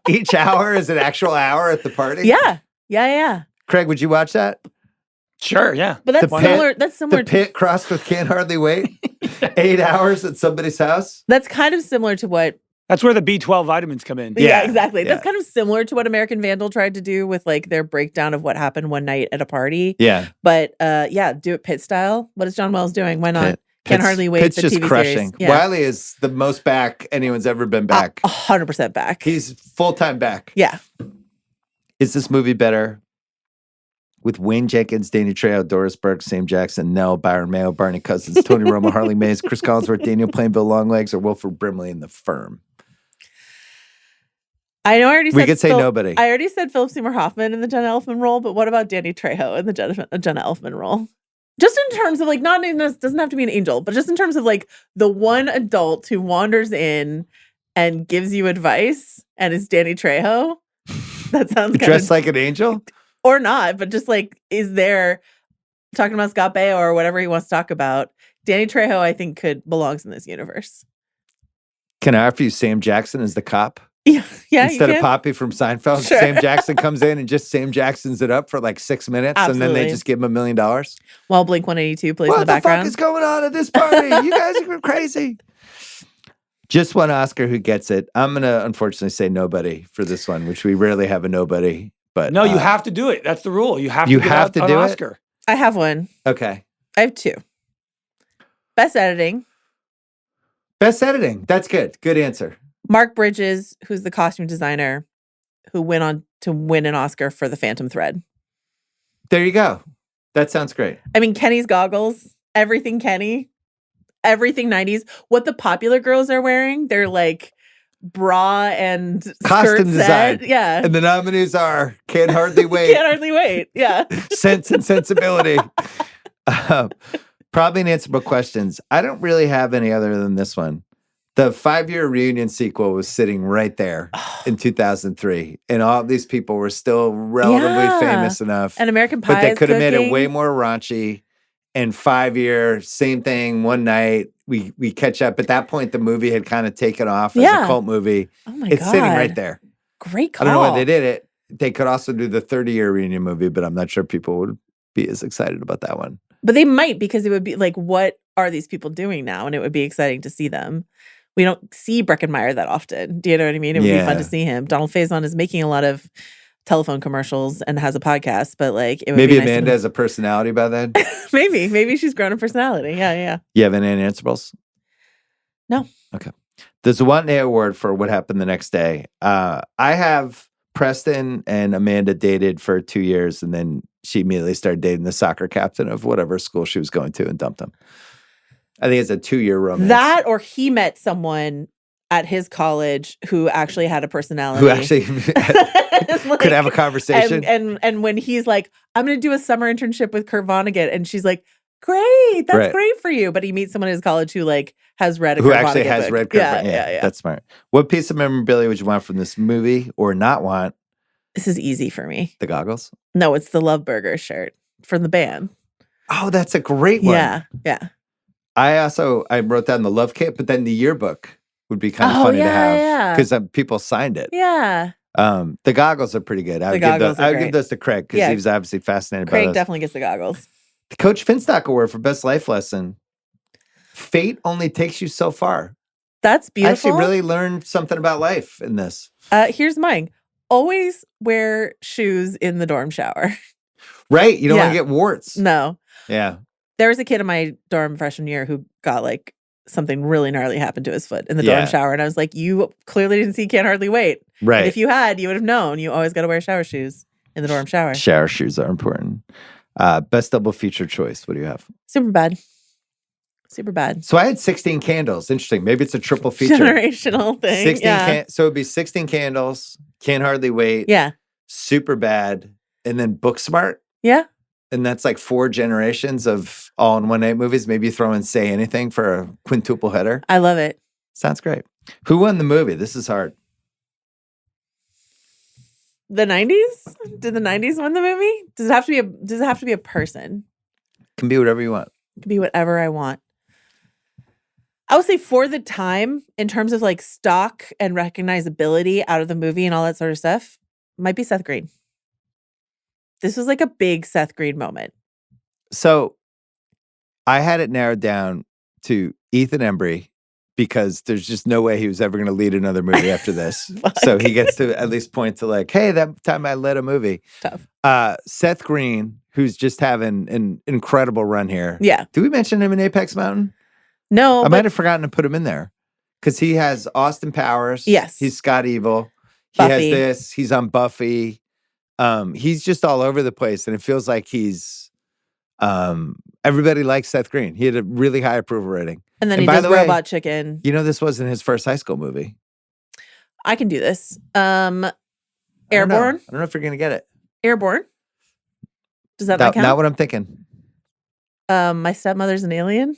each hour is an actual hour at the party. Yeah. Craig, would you watch that? Sure, yeah. But that's similar. That's similar. The Pit crossed with Can't Hardly Wait. 8 hours at somebody's house. That's kind of similar to what. That's where the B12 vitamins come in. Yeah, exactly. That's kind of similar to what American Vandal tried to do with like their breakdown of what happened one night at a party. Yeah. But do it Pit style. What is John Wells doing? Why not? Can't Hardly Wait. Pitt's the just TV crushing. series. Yeah. Wiley is the most back anyone's ever been back. 100% back. He's full-time back. Yeah. Is this movie better with Wayne Jenkins, Danny Trejo, Doris Burke, Sam Jackson, Nell, Byron Mayo, Barney Cousins, Tony Romo, Harley Mays, Chris Collinsworth, Daniel Plainville, Longlegs, or Wilford Brimley in The Firm? I know I already said we could say nobody. I already said Philip Seymour Hoffman in the Jenna Elfman role, but what about Danny Trejo in the Jenna Elfman role? Just in terms of like, not in this, doesn't have to be an angel, but just in terms of like the one adult who wanders in and gives you advice and is Danny Trejo. That sounds dressed like an angel? Or not, but just like is there talking about Scott Baio or whatever he wants to talk about. Danny Trejo, I think, belongs in this universe. Can I offer you Sam Jackson as the cop? Yeah. Instead of Poppy from Seinfeld, Sure. Sam Jackson comes in and just Sam Jacksons it up for like 6 minutes, Absolutely. and then they just give him $1 million. While Blink 182 plays in the What background. the fuck is going on at this party? You guys are crazy. Just one Oscar who gets it. I'm going to unfortunately say nobody for this one, which we rarely have a nobody. But no, you have to do it. That's the rule. You have to do an Oscar. I have one. Okay. I have 2. Best editing. Best editing. That's good. Good answer. Mark Bridges, who's the costume designer, who went on to win an Oscar for The Phantom Thread. There you go. That sounds great. I mean, Kenny's goggles, everything Kenny, everything 90s. What the popular girls are wearing, they're like bra and costume design. Yeah. And the nominees are Can't Hardly Wait. Can't Hardly Wait. Yeah. Sense and Sensibility. Probably unanswerable questions. I don't really have any other than this one. The 5-year reunion sequel was sitting right there in 2003. And all these people were still relatively famous enough. And American Pie. But they could have made it way more raunchy. And 5-year, same thing, one night. We catch up. At that point, the movie had kind of taken off as a cult movie. Oh my it's God. sitting right there. Great call. I don't know why they did it. They could also do the 30-year reunion movie, but I'm not sure people would be as excited about that one. But they might, because it would be like, what are these people doing now? And it would be exciting to see them. We don't see Breckenmeyer that often. Do you know what I mean? It would be fun to see him. Donald Faison is making a lot of telephone commercials and has a podcast, but like it would maybe be nice Amanda has a personality by then. maybe she's grown a personality. Yeah. You have any unanswerables? No. Okay. There's a one-day award for what happened the next day. I have Preston and Amanda dated for 2 years, and then she immediately started dating the soccer captain of whatever school she was going to and dumped him. I think it's a 2-year romance. That, or he met someone at his college who actually had a personality. Who actually could have a conversation. And when he's like, I'm going to do a summer internship with Kurt Vonnegut. And she's like, great. That's great for you. But he meets someone at his college who like has read a Kurt Vonnegut book. Who actually has read Kurt Vonnegut. Yeah. That's smart. What piece of memorabilia would you want from this movie or not want? This is easy for me. The goggles? No, it's the Love Burger shirt from the band. Oh, that's a great one. Yeah. I wrote down the love kit, but then the yearbook would be kind of funny to have because people signed it. Yeah. The goggles are pretty good. I would give those to Craig because he was obviously fascinated by those. Craig definitely gets the goggles. The Coach Finstock Award for Best Life Lesson. Fate only takes you so far. That's beautiful. I actually really learned something about life in this. Here's mine. Always wear shoes in the dorm shower. Right. You don't want to get warts. No. Yeah. There was a kid in my dorm freshman year who got like something really gnarly happened to his foot in the dorm shower. And I was like, you clearly didn't see Can't Hardly Wait. Right. But if you had, you would have known. You always got to wear shower shoes in the dorm shower. Shower shoes are important. Best double feature choice. What do you have? Superbad. So I had 16 Candles. Interesting. Maybe it's a triple feature. Generational thing. 16 so it'd be 16 Candles, Can't Hardly Wait. Yeah. Superbad. And then Booksmart. Yeah. And that's like 4 generations of all in one night movies. Maybe you throw in Say Anything for a quintuple header. I love it. Sounds great. Who won the movie? This is hard. The 90s? Did the 90s win the movie? Does it have to be a person? Can be whatever you want. It can be whatever I want. I would say for the time, in terms of like stock and recognizability out of the movie and all that sort of stuff, might be Seth Green. This was like a big Seth Green moment. So I had it narrowed down to Ethan Embry because there's just no way he was ever going to lead another movie after this. So he gets to at least point to like, hey, that time I led a movie. Tough. Seth Green, who's just having an incredible run here. Yeah. Did we mention him in Apex Mountain? No. I might have forgotten to put him in there because he has Austin Powers. Yes. He's Scott Evil. He Buffy. has this. He's on Buffy. He's just all over the place, and it feels like he's everybody likes Seth Green. He had a really high approval rating. And then he does Robot Chicken. You know, this wasn't his first high school movie. I can do this. Airborne. I don't know if you're gonna get it. Airborne. Does that not count? Not what I'm thinking. My Stepmother's an Alien.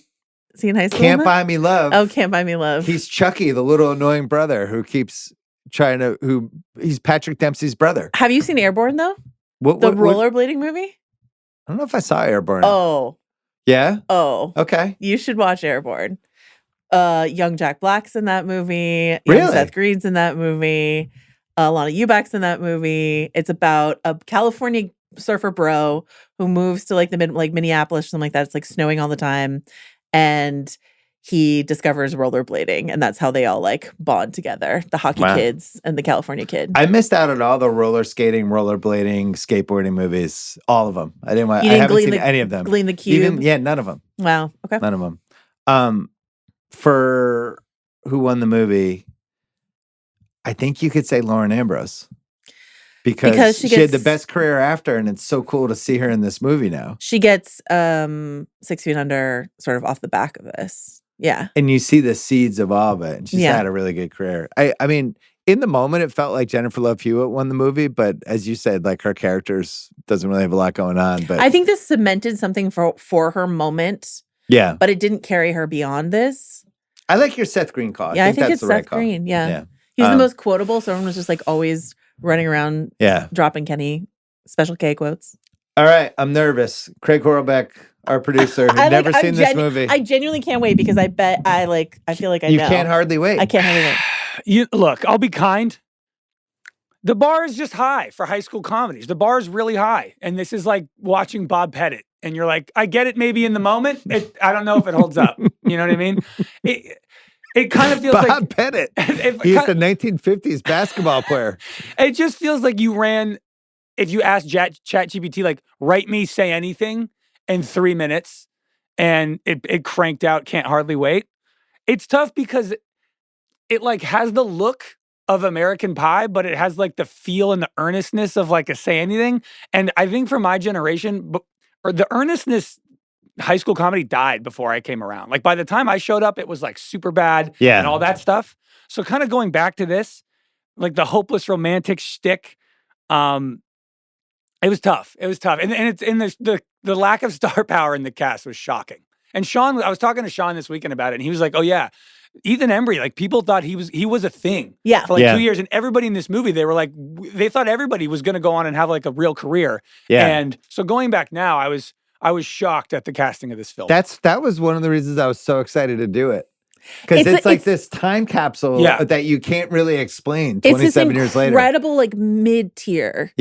Is he in high school? Can't Buy Me Love. Oh, Can't Buy Me Love. He's Chucky, the little annoying brother who keeps he's Patrick Dempsey's brother. Have you seen Airborne though? The rollerblading movie? I don't know if I saw Airborne. Oh. Yeah? Oh. Okay. You should watch Airborne. Young Jack Black's in that movie. Really? Young Seth Green's in that movie. Lana Eubanks in that movie. It's about a California surfer bro who moves to like Minneapolis or something like that. It's like snowing all the time. And he discovers rollerblading, and that's how they all like bond together. The hockey kids and the California kid. I missed out on all the roller skating, rollerblading, skateboarding movies. All of them. I haven't seen any of them. Glean the Cube. None of them. Wow. Okay. None of them. For who won the movie, I think you could say Lauren Ambrose. Because she had the best career after, and it's so cool to see her in this movie now. She gets 6 Feet Under sort of off the back of this. Yeah. And you see the seeds of all of it. And she's had a really good career. I mean, in the moment, it felt like Jennifer Love Hewitt won the movie. But as you said, like her characters doesn't really have a lot going on. But I think this cemented something for her moment. Yeah. But it didn't carry her beyond this. I like your Seth Green call. Yeah, I think that's it's the right Seth Green. Yeah. call. He's the most quotable. So everyone was just like always running around dropping Kenny Special K quotes. All right. I'm nervous. Craig Horlbeck, our producer, never seen this movie. I genuinely can't wait because I bet I feel like I know. You can't hardly wait. I can't hardly wait. Look, I'll be kind. The bar is just high for high school comedies. The bar is really high. And this is like watching Bob Pettit. And you're like, I get it maybe in the moment. I don't know if it holds up. You know what I mean? It kind of feels like Bob Pettit. He's the 1950s basketball player. It just feels like you ran, if you asked ChatGPT, like, write me Say Anything in 3 minutes, and it cranked out Can't Hardly Wait. It's tough because it like has the look of American Pie, but it has like the feel and the earnestness of like a Say Anything. And I think for my generation, or the earnestness, high school comedy died before I came around. Like by the time I showed up, it was like super bad and all that stuff. So kind of going back to this, like the hopeless romantic shtick, it was tough. It was tough. And it's in the lack of star power in the cast was shocking. And Sean, I was talking to Sean this weekend about it, and he was like, oh yeah, Ethan Embry, like people thought he was a thing for like 2 years. And everybody in this movie, they were like, they thought everybody was going to go on and have like a real career. Yeah. And so going back now, I was shocked at the casting of this film. That was one of the reasons I was so excited to do it. Because it's like this time capsule that you can't really explain 27 years later. It's incredible, like mid-tier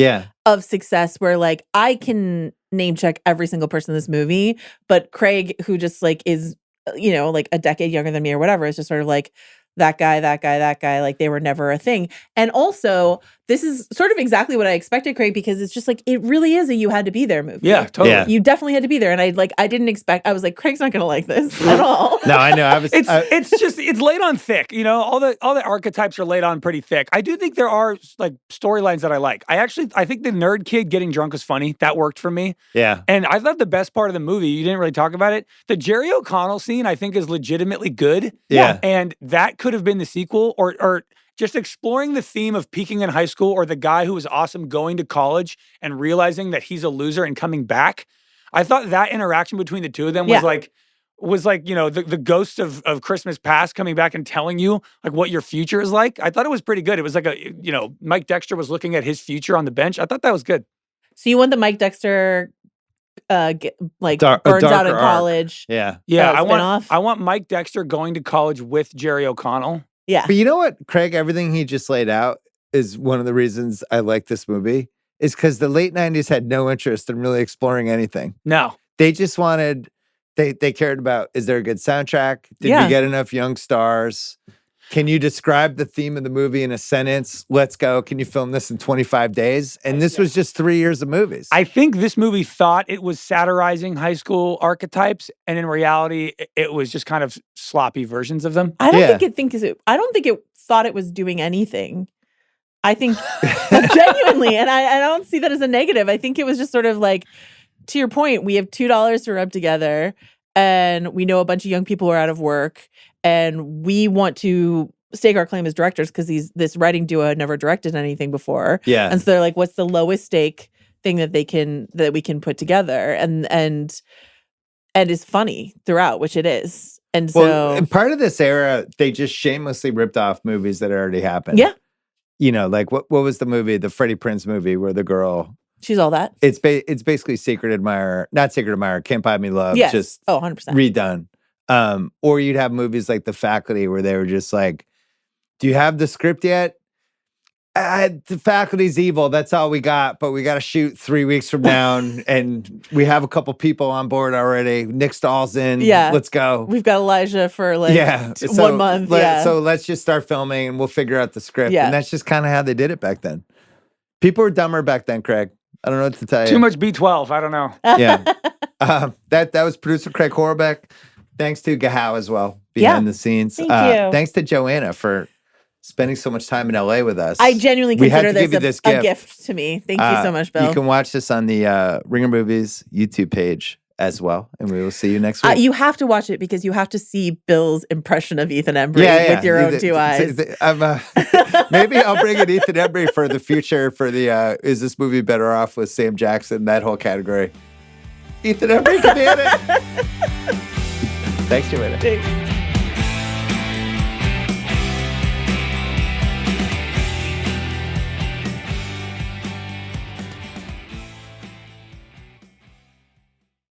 of success where like I can name check every single person in this movie, but Craig, who just like is, you know, like a decade younger than me or whatever, is just sort of like that guy, like they were never a thing. And also, this is sort of exactly what I expected, Craig, because it's just like, it really is a you had to be there movie. Yeah, totally. Yeah. You definitely had to be there. And I didn't expect, I was like, Craig's not going to like this at all. No, I know. It's laid on thick, you know, all the archetypes are laid on pretty thick. I do think there are like storylines that I like. I think the nerd kid getting drunk was funny. That worked for me. Yeah. And I thought the best part of the movie, you didn't really talk about it, the Jerry O'Connell scene I think is legitimately good. Yeah. And that could have been the sequel or just exploring the theme of peaking in high school or the guy who was awesome going to college and realizing that he's a loser and coming back. I thought that interaction between the two of them was like, you know, the ghost of Christmas past coming back and telling you like what your future is like. I thought it was pretty good. It was like you know, Mike Dexter was looking at his future on the bench. I thought that was good. So you want the Mike Dexter burns out in college. Yeah. Yeah. I want Mike Dexter going to college with Jerry O'Connell. Yeah. But you know what, Craig, everything he just laid out is one of the reasons I like this movie is because the late 90s had no interest in really exploring anything. No. They just wanted, they cared about, is there a good soundtrack? Did we get enough young stars? Can you describe the theme of the movie in a sentence? Let's go. Can you film this in 25 days? And this was just 3 years of movies. I think this movie thought it was satirizing high school archetypes, and in reality, it was just kind of sloppy versions of them. I don't think it thought it was doing anything. I think genuinely, and I don't see that as a negative. I think it was just sort of like, to your point, we have $2 to rub together, and we know a bunch of young people who are out of work. And we want to stake our claim as directors because this writing duo had never directed anything before. Yeah. And so they're like, what's the lowest stake thing that we can put together? And is funny throughout, which it is. And so and part of this era, they just shamelessly ripped off movies that had already happened. Yeah. You know, like what was the movie, the Freddie Prinze movie where the girl she's all that. It's basically Secret Admirer, not Secret Admirer, Can't Buy Me Love, yes. just 100%. redone. Or you'd have movies like The Faculty where they were just like, do you have the script yet? The Faculty's evil. That's all we got. But we got to shoot 3 weeks from now. And we have a couple people on board already. Nick Stahl's in. Yeah. Let's go. We've got Elijah for like 1 month. So let's just start filming and we'll figure out the script. Yeah. And that's just kind of how they did it back then. People were dumber back then, Craig. I don't know what to tell you. Too much B12. I don't know. Yeah. That was producer Craig Horlbeck. thanks to Gahao as well, behind the scenes. Thank you. Thanks to Joanna for spending so much time in LA with us. I genuinely consider this a a gift to me. Thank you so much, Bill. You can watch this on the Ringer Movies YouTube page as well, and we will see you next week. You have to watch it because you have to see Bill's impression of Ethan Embry with your own two eyes. Maybe I'll bring in Ethan Embry for the future for the is this movie better off with Sam Jackson, that whole category. Ethan Embry can be in it. Thanks, Joanna. Thanks.